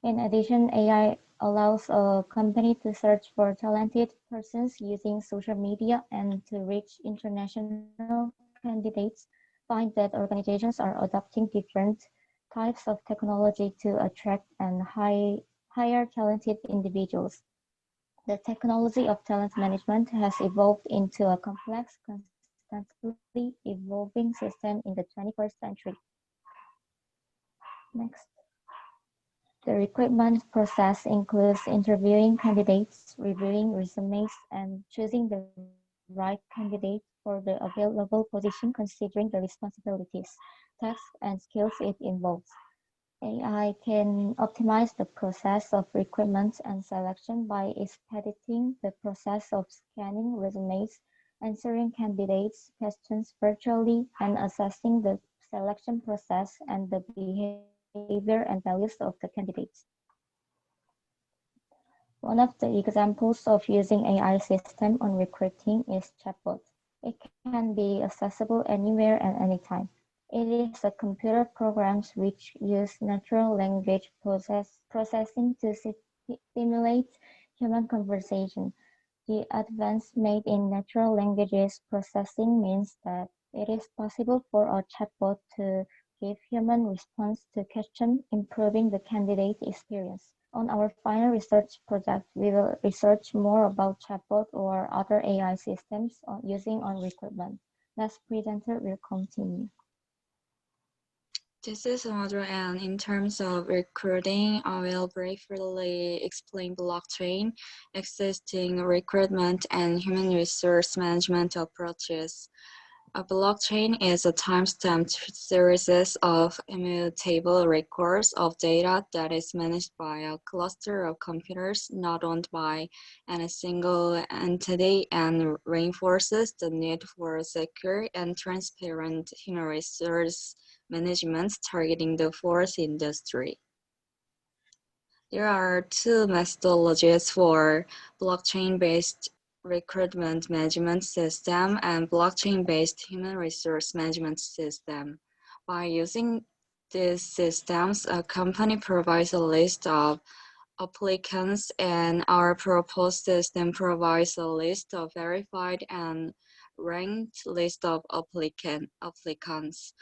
In addition, AI allows a company to search for talented persons using social media and to reach international candidates. Find that organizations are adopting different types of technology to attract and hire talented individuals. The technology of talent management has evolved into a complex, constantly evolving system in the 21st century. Next. The recruitment process includes interviewing candidates, reviewing resumes, and choosing the right candidate for the available position considering the responsibilities, tasks, and skills it involves. AI can optimize the process of recruitment and selection by expediting the process of scanning resumes, answering candidates' questions virtually, and assessing the selection process and the behavior and values of the candidates. One of the examples of using AI system on recruiting is chatbot. It can be accessible anywhere and anytime. It is a computer programs which use natural language processing to simulate human conversation. The advance made in natural languages processing means that it is possible for a chatbot to give human response to questions, improving the candidate experience. On our final research project, we will research more about chatbot or other AI systems using on recruitment. Next presenter will continue. This is Audra, and in terms of recruiting, I will briefly explain blockchain, existing recruitment, and human resource management approaches. A blockchain is a time-stamped series of immutable records of data that is managed by a cluster of computers not owned by any single entity and reinforces the need for secure and transparent human resource management targeting the fourth industry. There are two methodologies for blockchain-based recruitment management system and blockchain-based human resource management system. By using these systems, a company provides a list of applicants, and our proposed system provides a list of verified and ranked list of applicants.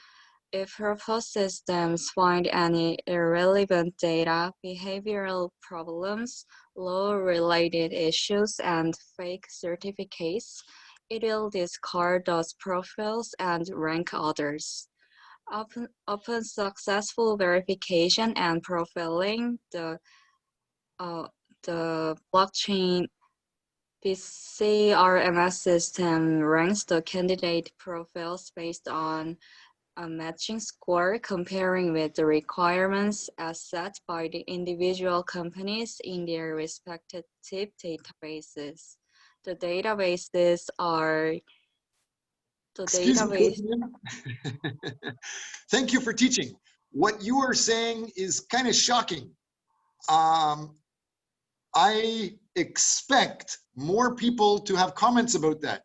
If proposed systems find any irrelevant data, behavioral problems, law-related issues, and fake certificates, it will discard those profiles and rank others. Upon successful verification and profiling, the blockchain HRM system ranks the candidate profiles based on a matching score comparing with the requirements as set by the individual companies in their respective databases. The databases are Excuse me. Thank you for teaching. What you are saying is kind of shocking. I expect more people to have comments about that,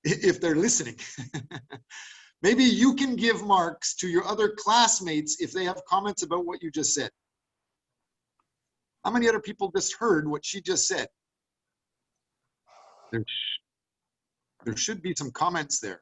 if they're listening. Maybe you can give marks to your other classmates if they have comments about what you just said. How many other people just heard what she just said? There should be some comments there.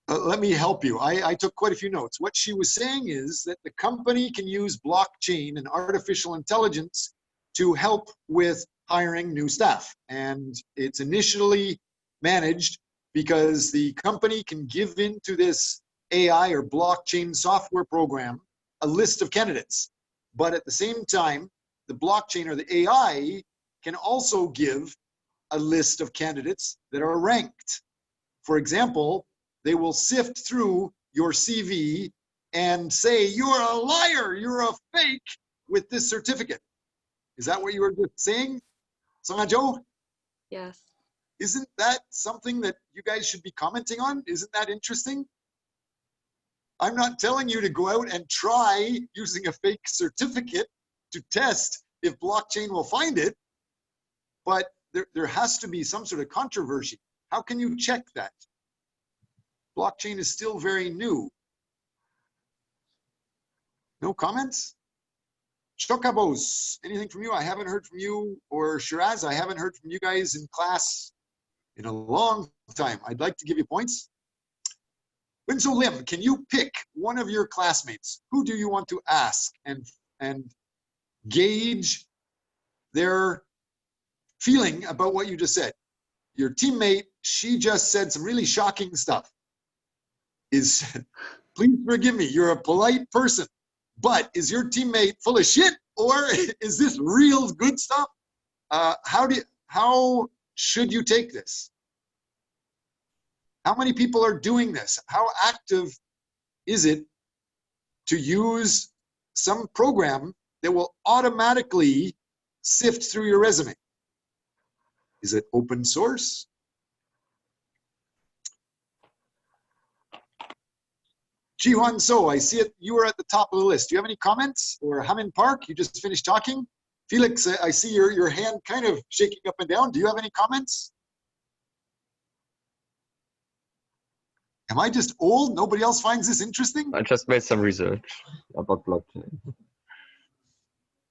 Let me help you. I took quite a few notes. What she was saying is that the company can use blockchain and artificial intelligence to help with hiring new staff. And it's initially managed because the company can give into this AI or blockchain software program a list of candidates. But at the same time, the blockchain or the AI can also give a list of candidates that are ranked. For example, they will sift through your CV and say, you're a liar, you're a fake with this certificate. Is that what you were just saying, Sangajo? Yes. Isn't that something that you guys should be commenting on? Isn't that interesting? I'm not telling you to go out and try using a fake certificate to test if blockchain will find it, but there has to be some sort of controversy. How can you check that? Blockchain is still very new. No comments? Chokabos, anything from you? I haven't heard from you. Or Shiraz, I haven't heard from you guys in class in a long time. I'd like to give you points. Winso Lim, can you pick one of your classmates? Who do you want to ask and gauge their feeling about what you just said? Your teammate, she just said some really shocking stuff. Please forgive me, you're a polite person, but is your teammate full of shit, or is this real good stuff? How should you take this? How many people are doing this? How active is it to use some program that will automatically sift through your resume? Is it open source? Jiwan So, I see it. You were at the top of the list. Do you have any comments? Or Hamin Park, you just finished talking. Felix, I see your hand kind of shaking up and down. Do you have any comments? Am I just old? Nobody else finds this interesting? I just made some research about blockchain.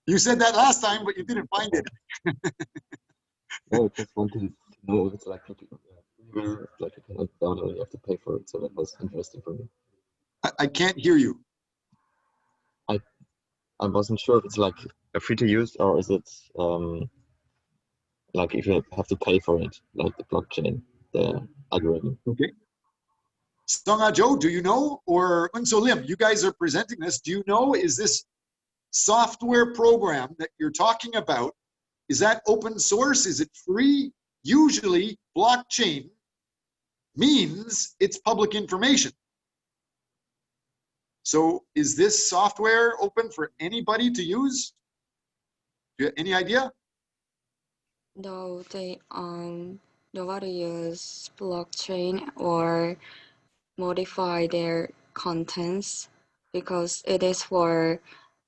You said that last time, but you didn't find it. No, I just wanted to know if it's like you cannot download, you have to pay for it. So that was interesting for me. I can't hear you. I wasn't sure if it's like a free to use or is it like if you have to pay for it, like the blockchain, the algorithm. Okay. Songa Joe, do you know? Or Unso Lim, you guys are presenting this. Do you know, is this software program that you're talking about, is that open source? Is it free? Usually blockchain means it's public information. So is this software open for anybody to use? Do you have any idea? No, nobody use blockchain or modify their contents because it is for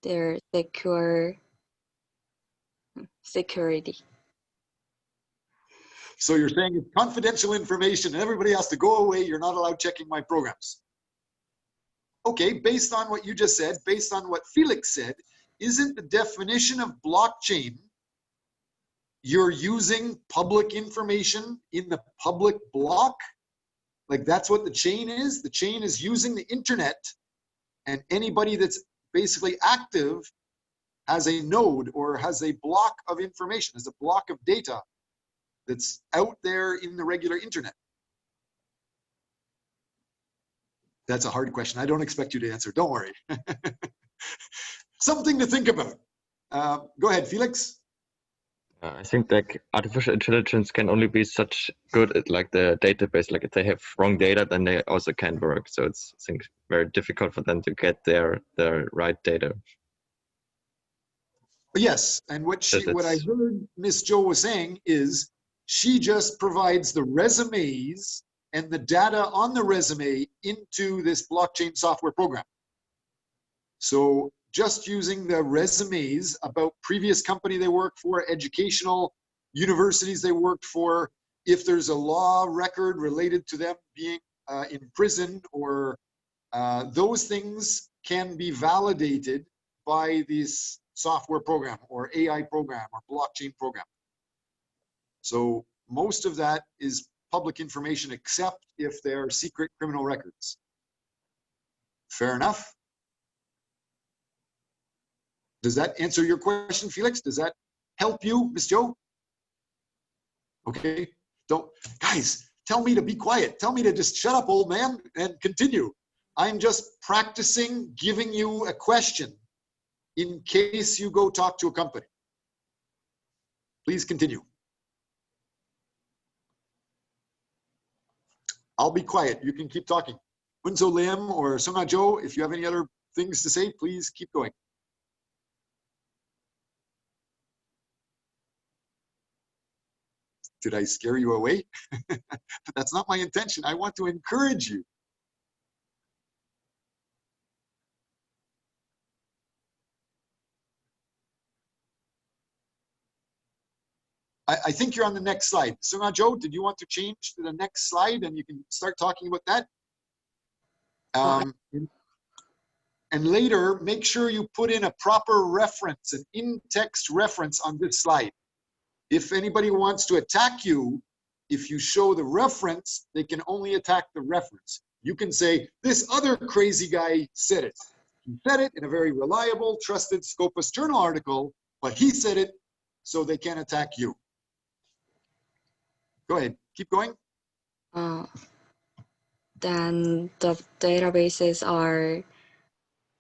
their security. So you're saying it's confidential information and everybody has to go away. You're not allowed checking my programs. Okay, based on what you just said, based on what Felix said, isn't the definition of blockchain you're using public information in the public block? Like that's what the chain is? The chain is using the internet, and anybody that's basically active has a node or has a block of information, has a block of data that's out there in the regular internet. That's a hard question. I don't expect you to answer. Don't worry. Something to think about. Go ahead, Felix. I think like artificial intelligence can only be such good at like the database. Like if they have wrong data, then they also can't work. So it's, I think, very difficult for them to get their right data. Yes, and what I heard Miss Jo was saying is she just provides the resumes and the data on the resume into this blockchain software program. So just using the resumes about previous company they worked for, educational universities they worked for, if there's a law record related to them being in prison, or those things can be validated by this software program or AI program or blockchain program. So most of that is public information except if they're secret criminal records. Fair enough? Does that answer your question, Felix? Does that help you, Miss Jo? Okay, guys, tell me to be quiet. Tell me to just shut up, old man, and continue. I'm just practicing giving you a question in case you go talk to a company. Please continue. I'll be quiet. You can keep talking. Unso Lim or Songa Jo, if you have any other things to say, please keep going. Did I scare you away? That's not my intention. I want to encourage you. I think you're on the next slide. Songa Jo, did you want to change to the next slide and you can start talking about that? And later, make sure you put in a proper reference, an in-text reference on this slide. If anybody wants to attack you, if you show the reference, they can only attack the reference. You can say, this other crazy guy said it. He said it in a very reliable, trusted Scopus journal article, but he said it, so they can't attack you. Go ahead, keep going. Then the databases are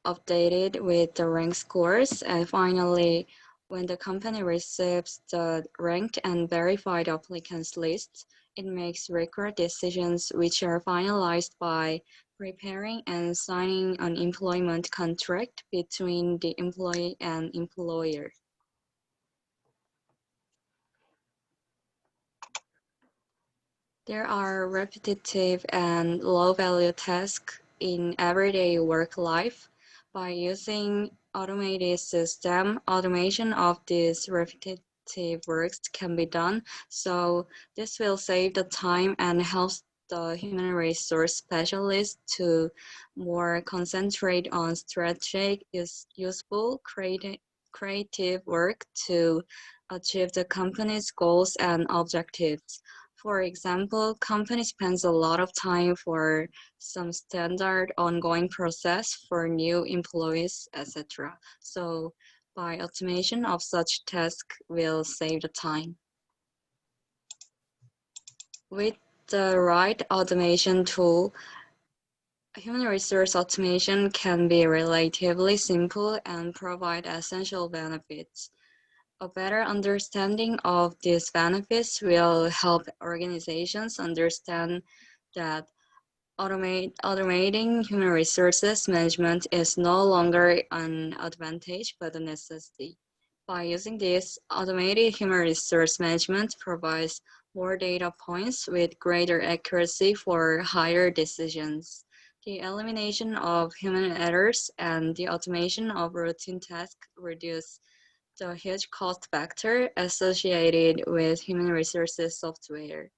updated with the rank scores. And finally, when the company receives the ranked and verified applicants list, it makes record decisions which are finalized by preparing and signing an employment contract between the employee and employer. There are repetitive and low-value tasks in everyday work life. By using automated system, automation of these repetitive works can be done. So this will save the time and helps the human resource specialist to more concentrate on strategic, useful, creative work to achieve the company's goals and objectives. For example, company spends a lot of time for some standard ongoing process for new employees, etc. So by automation of such tasks will save the time. With the right automation tool, human resource automation can be relatively simple and provide essential benefits. A better understanding of these benefits will help organizations understand that automating human resources management is no longer an advantage but a necessity. By using this, automated human resource management provides more data points with greater accuracy for higher decisions. The elimination of human errors and the automation of routine tasks reduce the huge cost factor associated with human resources software.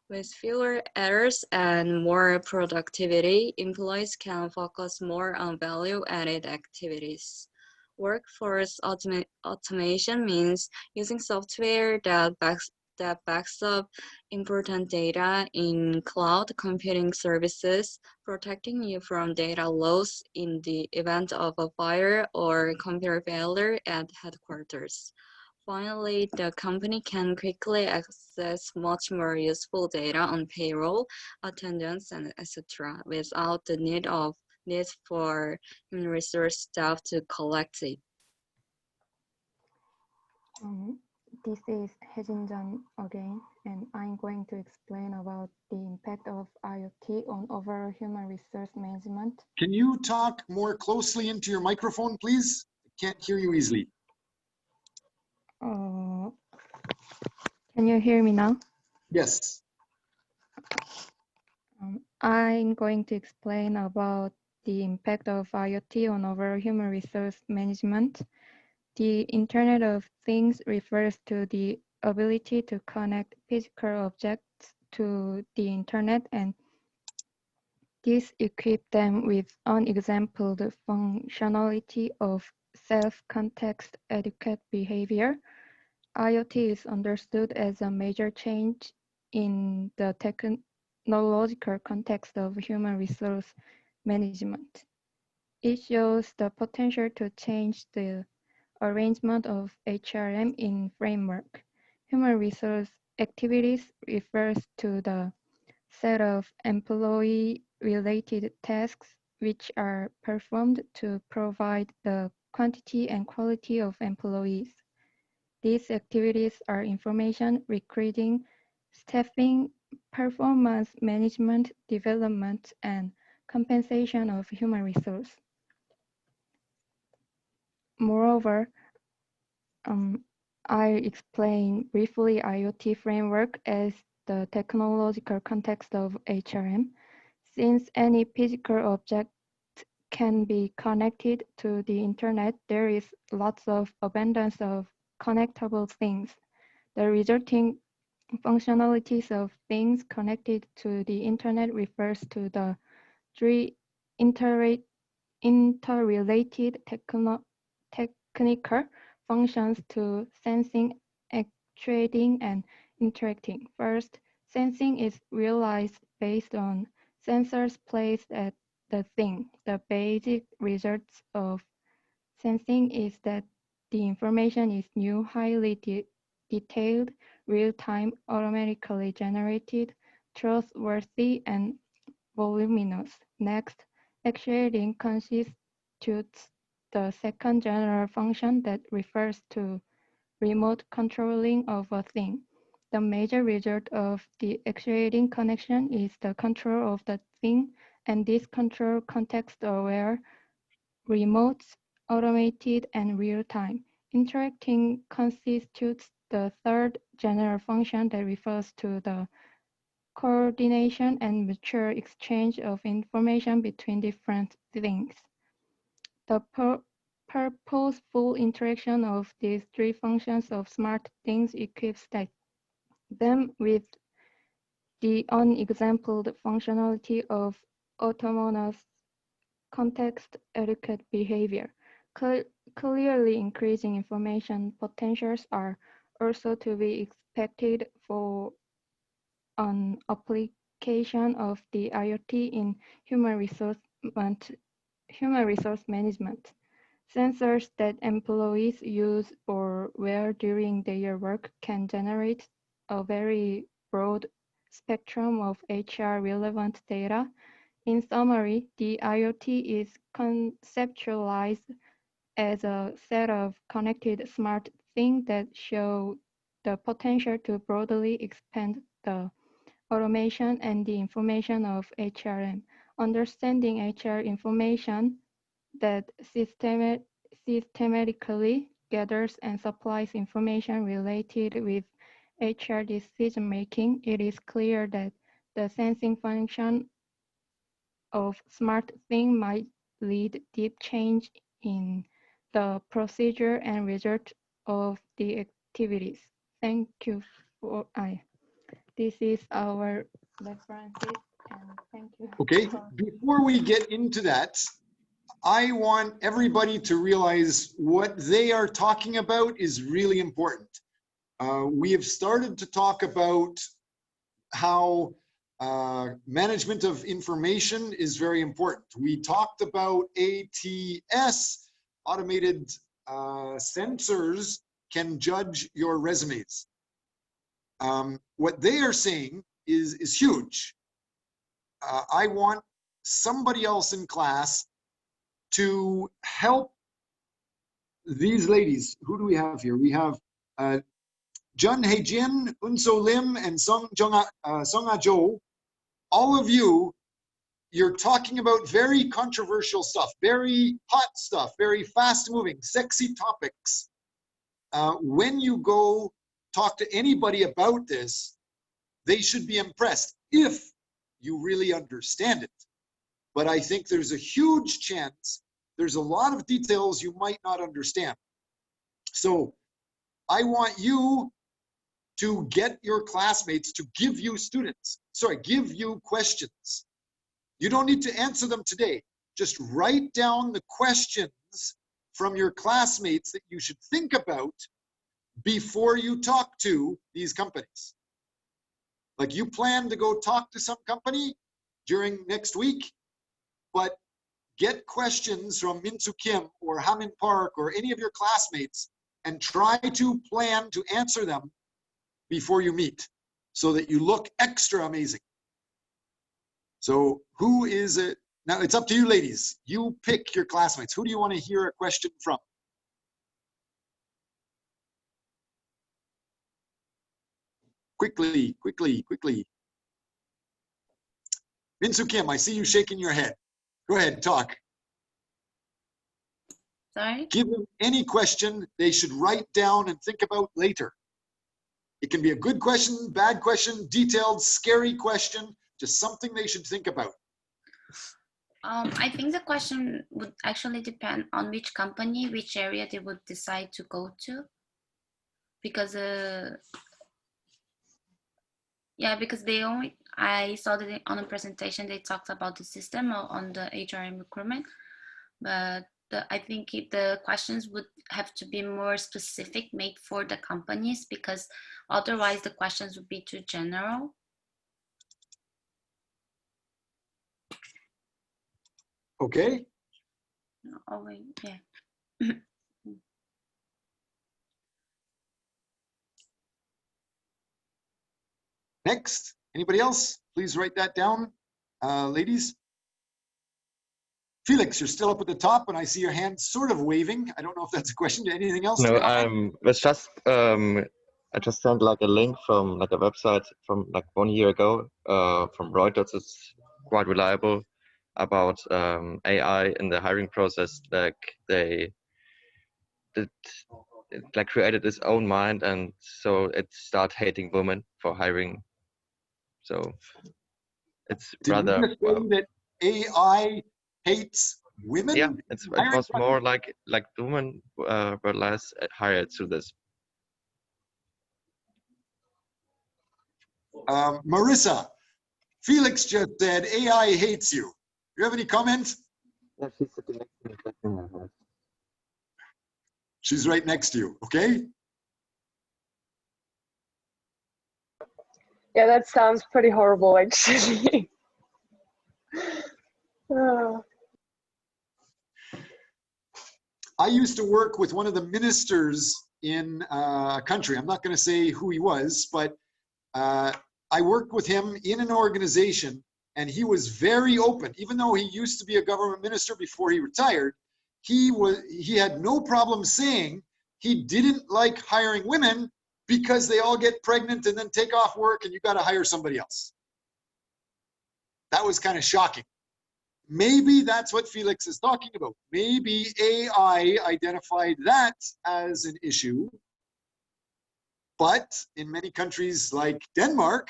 With fewer errors and more productivity, employees can focus more on value-added activities. Workforce automation means using software that backs up important data in cloud computing services, protecting you from data loss in the event of a fire or computer failure at headquarters. Finally, the company can quickly access much more useful data on payroll, attendance, and etc. without the need for human resource staff to collect it. This is Hejin-jan again, and I'm going to explain about the impact of IoT on overall human resource management. Can you talk more closely into your microphone, please? I can't hear you easily. Can you hear me now? Yes. I'm going to explain about the impact of IoT on overall human resource management. The Internet of Things refers to the ability to connect physical objects to the Internet, and this equips them with unexampled functionality of self-context adequate behavior. IoT is understood as a major change in the technological context of human resource management. It shows the potential to change the arrangement of HRM in framework. Human resource activities refers to the set of employee-related tasks which are performed to provide the quantity and quality of employees. These activities are information, recruiting, staffing, performance management, development, and compensation of human resource. Moreover, I explain briefly IoT framework as the technological context of HRM. Since any physical object can be connected to the internet, there is lots of abundance of connectable things. The resulting functionalities of things connected to the internet refers to the three interrelated technical functions to sensing, actuating, and interacting. First, sensing is realized based on sensors placed at the thing. The basic results of sensing is that the information is new, highly detailed, real-time, automatically generated, trustworthy, and voluminous. Next, actuating constitutes the second general function that refers to remote controlling of a thing. The major result of the actuating connection is the control of the thing, and this control context-aware, remote, automated, and real-time. Interacting constitutes the third general function that refers to the coordination and mutual exchange of information between different things. The purposeful interaction of these three functions of smart things equips them with the unexampled functionality of autonomous context-adequate behavior. Clearly increasing information potentials are also to be expected for an application of the IoT in human resource management. Sensors that employees use or wear during their work can generate a very broad spectrum of HR relevant data. In summary, the IoT is conceptualized as a set of connected smart things that show the potential to broadly expand the automation and the information of HRM. Understanding HR information that systematically gathers and supplies information related with HR decision making, it is clear that the sensing function of smart thing might lead deep change in the procedure and result of the activities. Thank you for this is our references and thank you. Okay, before we get into that, I want everybody to realize what they are talking about is really important. We have started to talk about how management of information is very important. We talked about ATS, automated sensors can judge your resumes. What they are saying is huge. I want somebody else in class to help these ladies. Who do we have here? We have Jun Hei-jin, Unso Lim, and Song Ah-jo. All of you, you're talking about very controversial stuff, very hot stuff, very fast-moving, sexy topics. When you go talk to anybody about this, they should be impressed if you really understand it. But I think there's a huge chance there's a lot of details you might not understand. So I want you to get your classmates to give you questions. You don't need to answer them today. Just write down the questions from your classmates that you should think about before you talk to these companies. Like you plan to go talk to some company during next week, but get questions from Min-Soo Kim or Hamin Park or any of your classmates and try to plan to answer them before you meet so that you look extra amazing. So who is it? Now it's up to you ladies. You pick your classmates. Who do you want to hear a question from? Quickly, quickly, quickly. Min-Soo Kim, I see you shaking your head. Go ahead, talk. Sorry? Give them any question they should write down and think about later. It can be a good question, bad question, detailed, scary question, just something they should think about. I think the question would actually depend on which company, which area they would decide to go to. Because, because I saw that on the presentation, they talked about the system on the HRM recruitment. but I think the questions would have to be more specific, made for the companies, because otherwise the questions would be too general. Okay. Oh, wait, yeah. Next, anybody else? Please write that down, ladies. Felix, you're still up at the top, and I see your hand sort of waving. I don't know if that's a question. Anything else? No, it's just I just sent like a link from like a website from like 1 year ago from Reuters. It's quite reliable about AI in the hiring process. Like they did, it like created its own mind, and so it start hating women for hiring. So it's Did rather you just say well, that AI hates women? yeah. It was more like the women were less hired through this. Marissa, Felix just said AI hates you. Do you have any comments? Yeah, she's sitting next to me. She's right next to you, okay? Yeah, that sounds pretty horrible, actually. Oh. I used to work with one of the ministers in a country. I'm not going to say who he was, but I worked with him in an organization, and he was very open. Even though he used to be a government minister before he retired, he had no problem saying he didn't like hiring women because they all get pregnant and then take off work and you got to hire somebody else. That was kind of shocking. Maybe that's what Felix is talking about. Maybe AI identified that as an issue. But in many countries like Denmark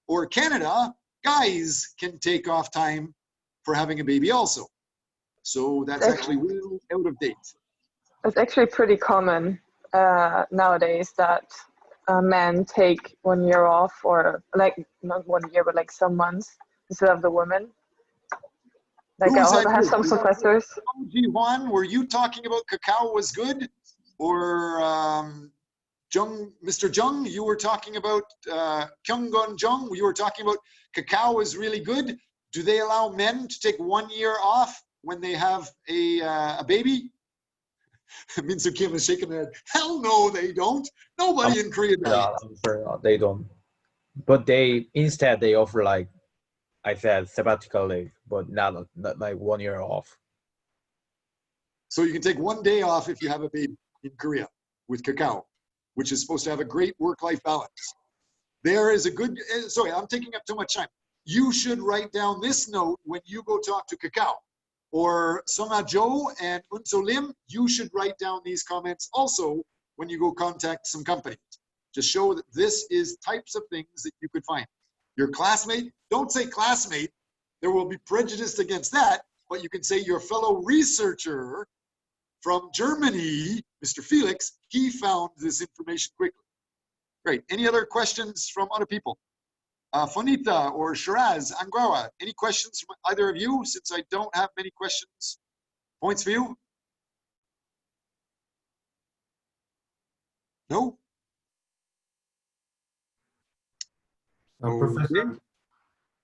or Canada, guys can take off time for having a baby also. So that's actually well out of date. It's actually pretty common nowadays that men take 1 year off, or like not 1 year, but like some months instead of the women. Like I also have some professors. Juan, were you talking about cacao was good? Or Mr. Jung, you were talking about Kyunggon Jung, you were talking about cacao is really good. Do they allow men to take 1 year off when they have a baby? Minsu Kim is shaking her head. Hell no, they don't. Nobody in Korea does. Yeah, I'm sure they don't. But instead they offer, like I said, sabbatical leave, but not like 1 year off. So you can take 1 day off if you have a baby in Korea with cacao, which is supposed to have a great work-life balance. There is a good, sorry, I'm taking up too much time. You should write down this note when you go talk to Cacao. Or Sona Jo and Unso Lim, you should write down these comments also when you go contact some companies. Just show that this is types of things that you could find. Your classmate, don't say classmate, there will be prejudice against that, but you can say your fellow researcher from Germany, Mr. Felix, he found this information quickly. Great. Any other questions from other people? Fonita or Shiraz, Anguara, any questions from either of you, since I don't have many questions? Points for you? No? Professor?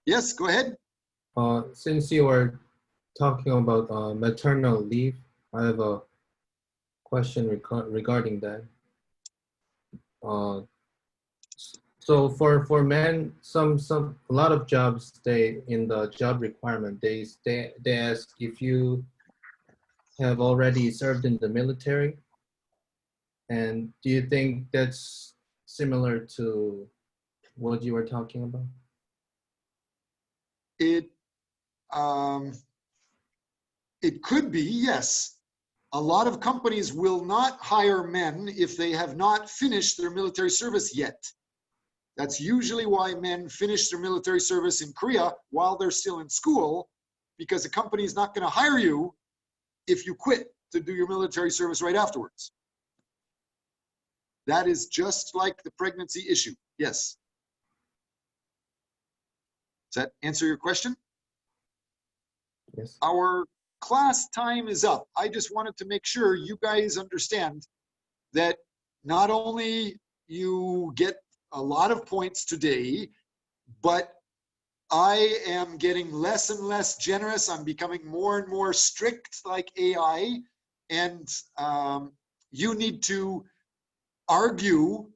Yes, go ahead. Since you were talking about maternal leave, I have a question regarding that. So for men, a lot of jobs, they in the job requirement they ask if you have already served in the military. And do you think that's similar to what you were talking about? It could be, yes. A lot of companies will not hire men if they have not finished their military service yet. That's usually why men finish their military service in Korea while they're still in school, because the company is not going to hire you if you quit to do your military service right afterwards. That is just like the pregnancy issue. Yes. Does that answer your question? Yes. Our class time is up. I just wanted to make sure you guys understand that not only you get a lot of points today, but I am getting less and less generous. I'm becoming more and more strict like AI. And you need to argue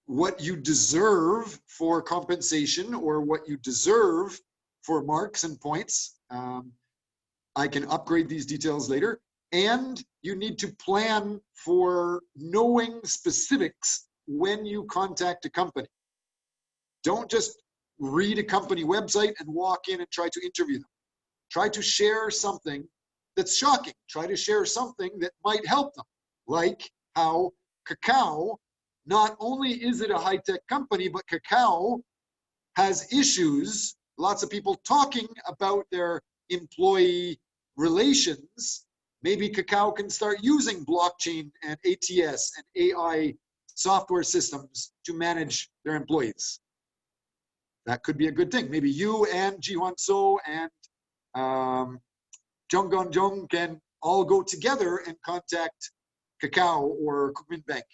what you deserve for compensation or what you deserve for marks and points. I can upgrade these details later. And you need to plan for knowing specifics when you contact a company. Don't just read a company website and walk in and try to interview them. Try to share something that's shocking. Try to share something that might help them, like how Kakao, not only is it a high-tech company, but Kakao has issues, lots of people talking about their employee relations. Maybe Kakao can start using blockchain and ATS and AI software systems to manage their employees. That could be a good thing. Maybe you and Ji-Hwan So and Jung Gon Jung can all go together and contact Kakao or Kookmin Bank.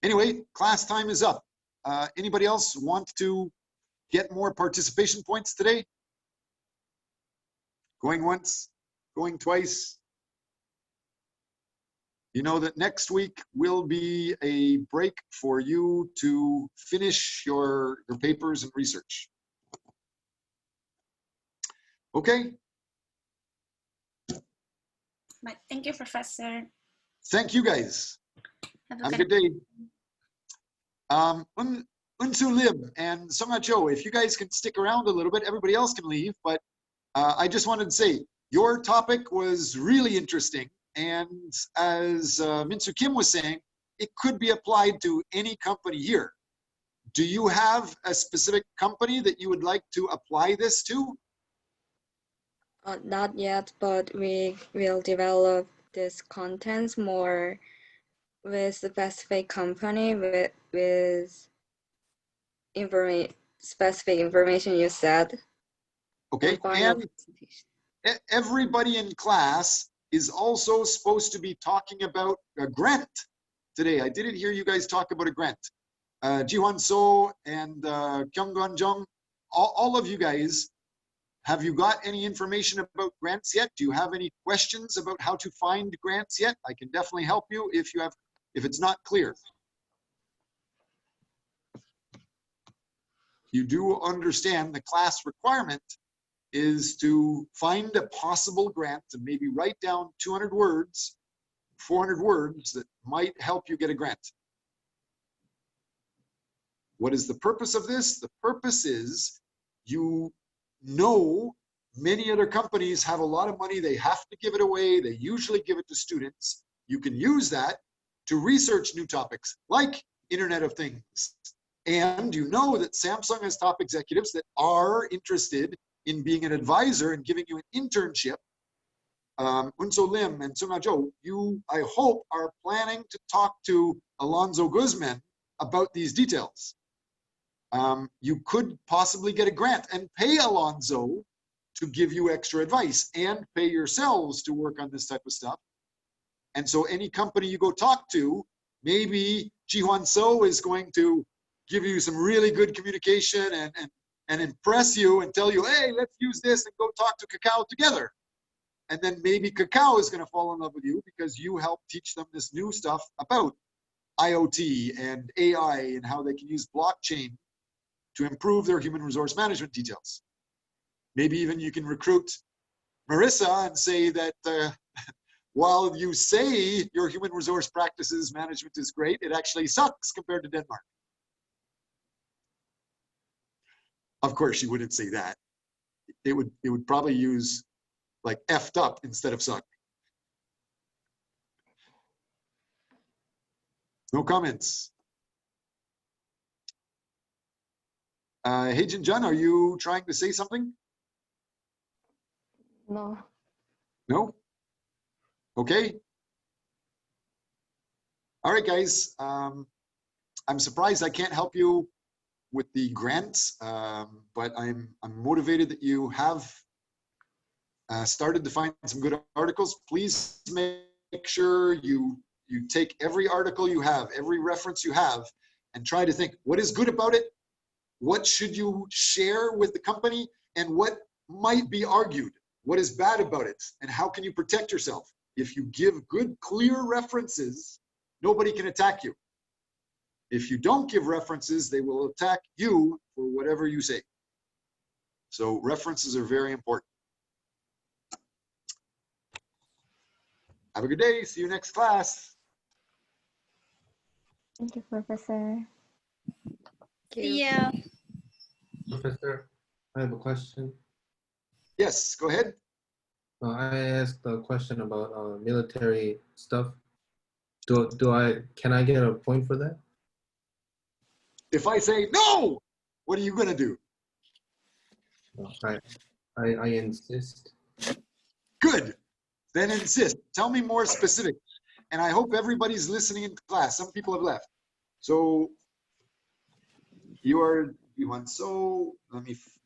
Anyway, class time is up. Anybody else want to get more participation points today? Going once, going twice. You know that next week will be a break for you to finish your papers and research. Okay. Right. Thank you, Professor. Thank you, guys. Have a good day. Unsu Lim and Songa Cho, if you guys can stick around a little bit, everybody else can leave, but I just wanted to say, your topic was really interesting. And as Min-Soo Kim was saying, it could be applied to any company here. Do you have a specific company that you would like to apply this to? Not yet, but we will develop this contents more with specific company with specific information you said. Okay, and everybody in class is also supposed to be talking about a grant today. I didn't hear you guys talk about a grant. Ji-Hwan So and Kyung-Gon Jung, all of you guys, have you got any information about grants yet? Do you have any questions about how to find grants yet? I can definitely help you if it's not clear. You do understand the class requirement is to find a possible grant and maybe write down 200 words, 400 words that might help you get a grant. What is the purpose of this? The purpose is, you know, many other companies have a lot of money. They have to give it away. They usually give it to students. You can use that to research new topics like Internet of Things. And you know that Samsung has top executives that are interested in being an advisor and giving you an internship. Unso Lim and Sunga Jo, you, I hope, are planning to talk to Alonzo Guzman about these details. You could possibly get a grant and pay Alonzo to give you extra advice and pay yourselves to work on this type of stuff. And so any company you go talk to, maybe Ji-Hwan So is going to give you some really good communication and impress you and tell you, hey, let's use this and go talk to Kakao together. And then maybe Kakao is going to fall in love with you because you help teach them this new stuff about IoT and AI and how they can use blockchain to improve their human resource management details. Maybe even you can recruit Marissa and say that while you say your human resource practices management is great, it actually sucks compared to Denmark. Of course, she wouldn't say that. It would probably use like effed up instead of suck. No comments. Heijin Jun, are you trying to say something? No. No? Okay. All right, guys. I'm surprised I can't help you with the grants, but I'm motivated that you have started to find some good articles. Please make sure you take every article you have, every reference you have, and try to think what is good about it, what should you share with the company, and what might be argued, what is bad about it, and how can you protect yourself. If you give good, clear references, nobody can attack you. If you don't give references, they will attack you for whatever you say. So references are very important. Have a good day. See you next class. Thank you, Professor. Yeah. Professor, I have a question. Yes, go ahead. I asked a question about military stuff. Can I get a point for that? If I say no, what are you going to do? I insist. Good. Then insist. Tell me more specific. And I hope everybody's listening in class. Some people have left. So you are so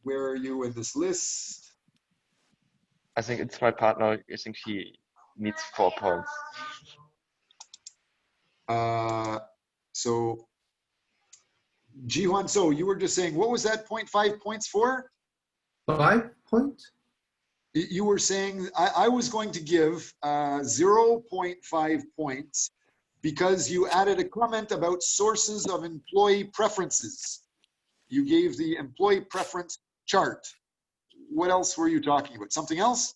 where are you in this list? I think it's my partner. I think he needs 4 points. So Jiwan, so you were just saying, what was that 0.5 points for? 5 points? You were saying I was going to give 0.5 points because you added a comment about sources of employee preferences. You gave the employee preference chart. What else were you talking about? Something else?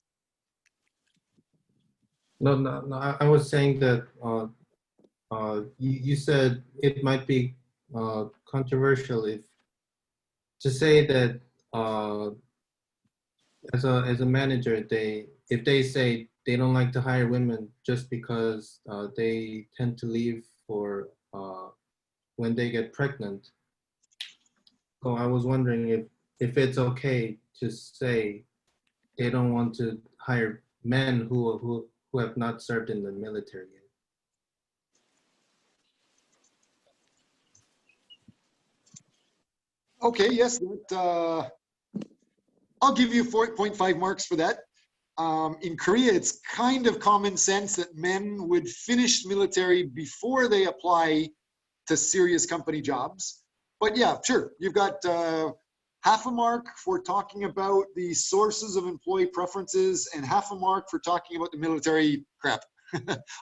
No. I was saying that you said it might be controversial to say that as a manager, if they say they don't like to hire women just because they tend to leave for when they get pregnant. So I was wondering if it's okay to say they don't want to hire men who have not served in the military yet. Okay, yes, I'll give you 4.5 marks for that. In Korea, it's kind of common sense that men would finish military before they apply to serious company jobs. But yeah, sure, you've got half a mark for talking about the sources of employee preferences and half a mark for talking about the military crap.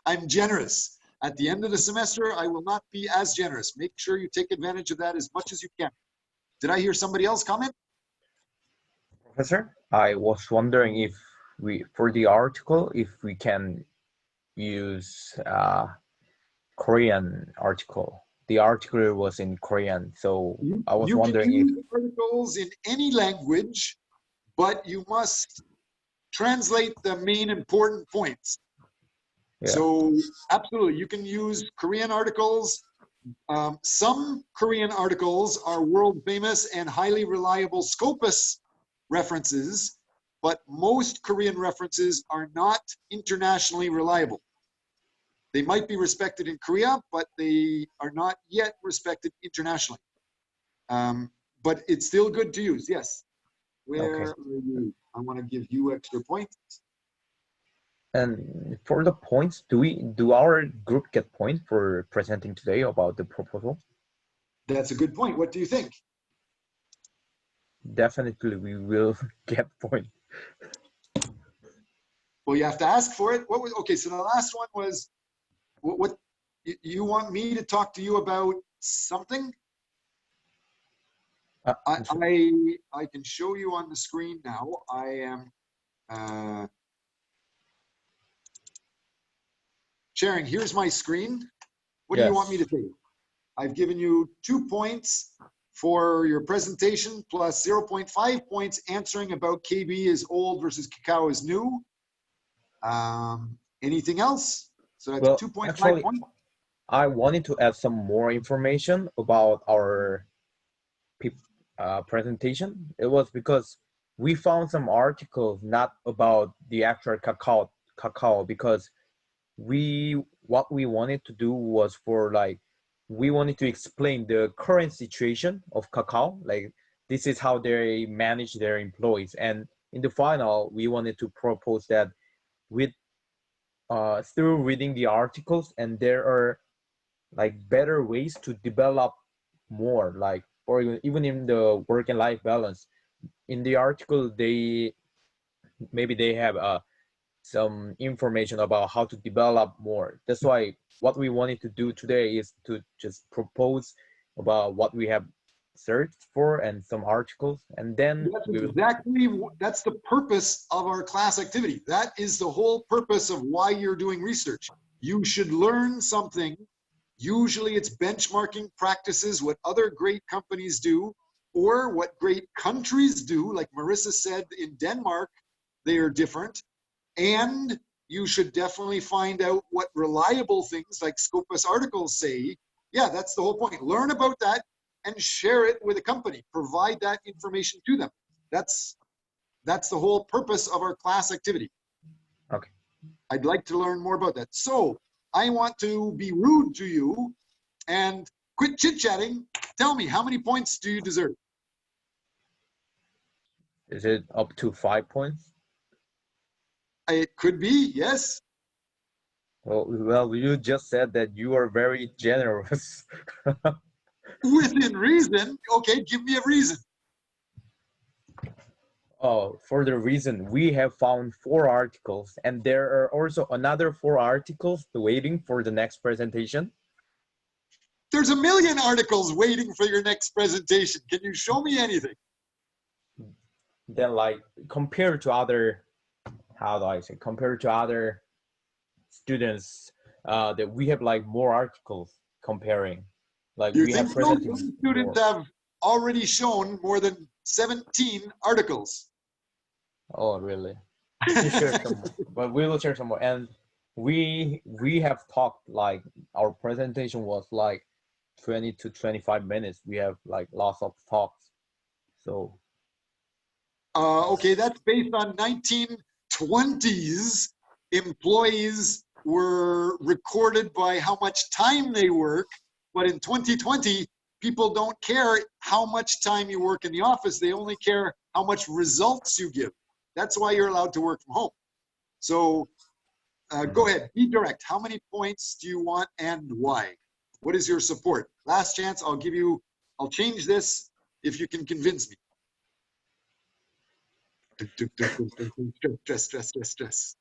I'm generous. At the end of the semester, I will not be as generous. Make sure you take advantage of that as much as you can. Did I hear somebody else comment? Professor, I was wondering if for the article, if we can use Korean article. The article was in Korean, so I was wondering if... You can use articles in any language, but you must translate the main important points. Yeah. So absolutely, you can use Korean articles. Some Korean articles are world famous and highly reliable Scopus references, but most Korean references are not internationally reliable. They might be respected in Korea, but they are not yet respected internationally. But it's still good to use, yes. Where are you? I want to give you extra points. And for the points, do our group get points for presenting today about the proposal? That's a good point. What do you think? Definitely, we will get points. Well, you have to ask for it. Okay? So the last one was, what you want me to talk to you about something? I can show you on the screen now. I am sharing. Here's my screen. What do you want me to say? I've given you 2 points for your presentation plus 0.5 points answering about KB is old versus cacao is new. Anything else? So that's 2.5 points. I wanted to add some more information about our presentation. It was because we found some articles not about the actual cacao because what we wanted to do was we wanted to explain the current situation of cacao, like this is how they manage their employees, and in the final, we wanted to propose that with through reading the articles, and there are like better ways to develop more, like, or even in the work and life balance. In the article, maybe they have some information about how to develop more. That's why what we wanted to do today is to just propose about what we have searched for and some articles, and then That's the purpose of our class activity. That is the whole purpose of why you're doing research. You should learn something. Usually it's benchmarking practices, what other great companies do, or what great countries do. Like Marissa said, in Denmark, they are different. And you should definitely find out what reliable things like Scopus articles say. Yeah, that's the whole point. Learn about that and share it with a company. Provide that information to them. That's the whole purpose of our class activity. Okay. I'd like to learn more about that. So I want to be rude to you and quit chit-chatting. Tell me, how many points do you deserve? Is it up to 5 points? It could be, yes. Well, you just said that you are very generous. Within reason. Okay, give me a reason. Oh, for the reason, we have found 4 articles, and there are also another 4 articles waiting for the next presentation. There's a million articles waiting for your next presentation. Can you show me anything? Then, like, compared to other, how do I say, compared to other students, that we have like more articles comparing. Like, You we think have so? presented Some students more. have already shown more than 17 articles. Oh, really? We can share some more, but we will share some more. And we have talked, like, our presentation was like 20 to 25 minutes. We have like lots of talks. So Okay, that's based on 1920s. Employees were recorded by how much time they work, but in 2020, people don't care how much time you work in the office. They only care how much results you give. That's why you're allowed to work from home. So go ahead, be direct. How many points do you want and why? What is your support? Last chance, I'll change this if you can convince me. Stress.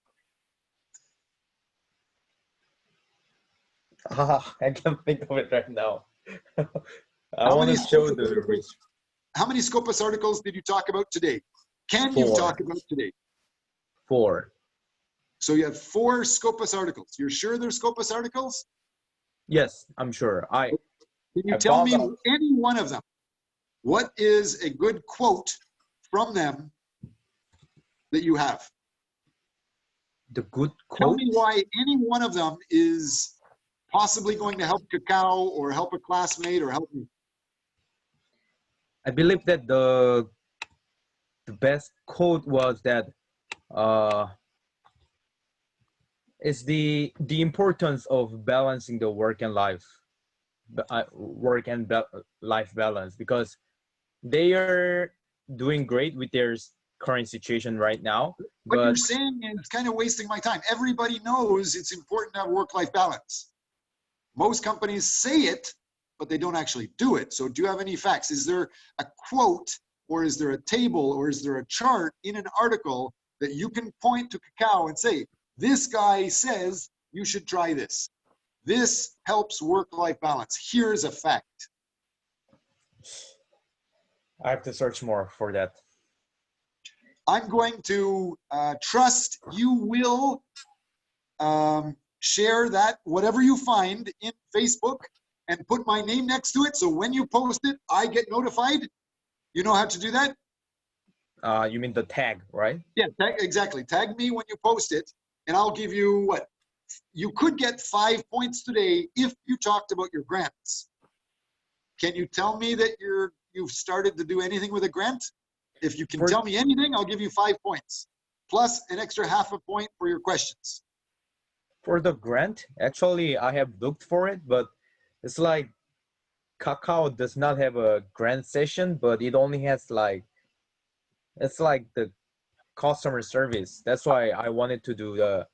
I can't think of it right now. I want to show the research. How many Scopus articles did you talk about today? Can you 4. talk about today? 4. So you have 4 Scopus articles. You're sure they're Scopus articles? Yes, I'm sure. Can you tell me any one of them? What is a good quote from them that you have? The good quote? Tell me why any one of them is possibly going to help Cacao or help a classmate or help me. I believe that the best quote was that it's the importance of balancing the work and life life balance, because they are doing great with their current situation right now. What but you're saying is kind of wasting my time. Everybody knows it's important to have work-life balance. Most companies say it, but they don't actually do it. So do you have any facts? Is there a quote, or is there a table, or is there a chart in an article that you can point to Cacao and say, this guy says you should try this. This helps work-life balance. Here's a fact. I have to search more for that. I'm going to trust you will share that, whatever you find, in Facebook and put my name next to it. So when you post it, I get notified. You know how to do that? You mean the tag, right? Yeah, exactly. Tag me when you post it, and I'll give you what? You could get 5 points today if you talked about your grants. Can you tell me that you've started to do anything with a grant? If you can tell me anything, I'll give you 5 points, plus an extra half a point for your questions. For the grant, actually, I have looked for it, but it's like Cacao does not have a grant session, but it only has like, it's like the customer service. That's why I wanted to do the.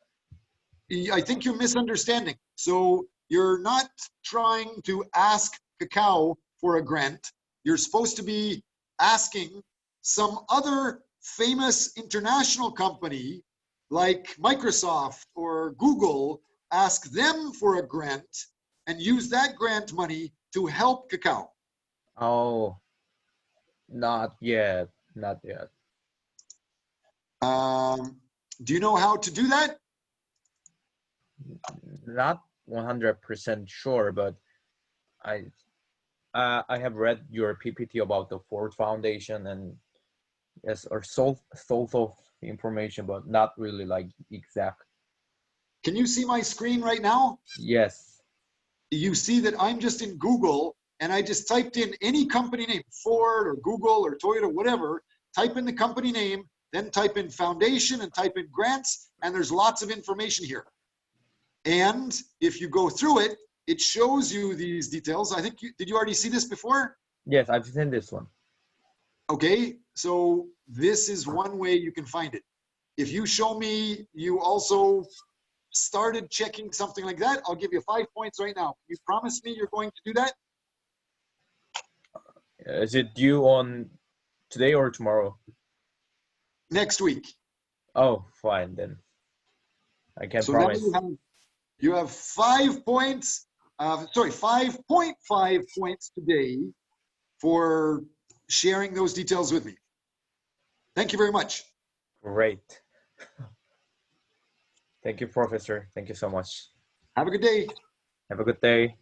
I think you're misunderstanding. So you're not trying to ask Kakao for a grant. You're supposed to be asking some other famous international company like Microsoft or Google, ask them for a grant and use that grant money to help Kakao. Oh, not yet, not yet. Do you know how to do that? Not 100% sure, but I have read your PPT about the Ford Foundation and yes, or sort of information, but not really like exact. Can you see my screen right now? Yes. You see that I'm just in Google and I just typed in any company name, Ford or Google or Toyota, whatever, type in the company name, then type in foundation and type in grants, and there's lots of information here. And if you go through it, it shows you these details. I think, did you already see this before? Yes, I've seen this one. Okay, so this is one way you can find it. If you show me you also started checking something like that, I'll give you 5 points right now. You promise me you're going to do that? Is it due on today or tomorrow? Next week. Oh, fine then. I can So promise. now you have 5 points, sorry, 5.5 points today for sharing those details with me. Thank you very much. Great. Thank you, Professor. Thank you so much. Have a good day. Have a good day.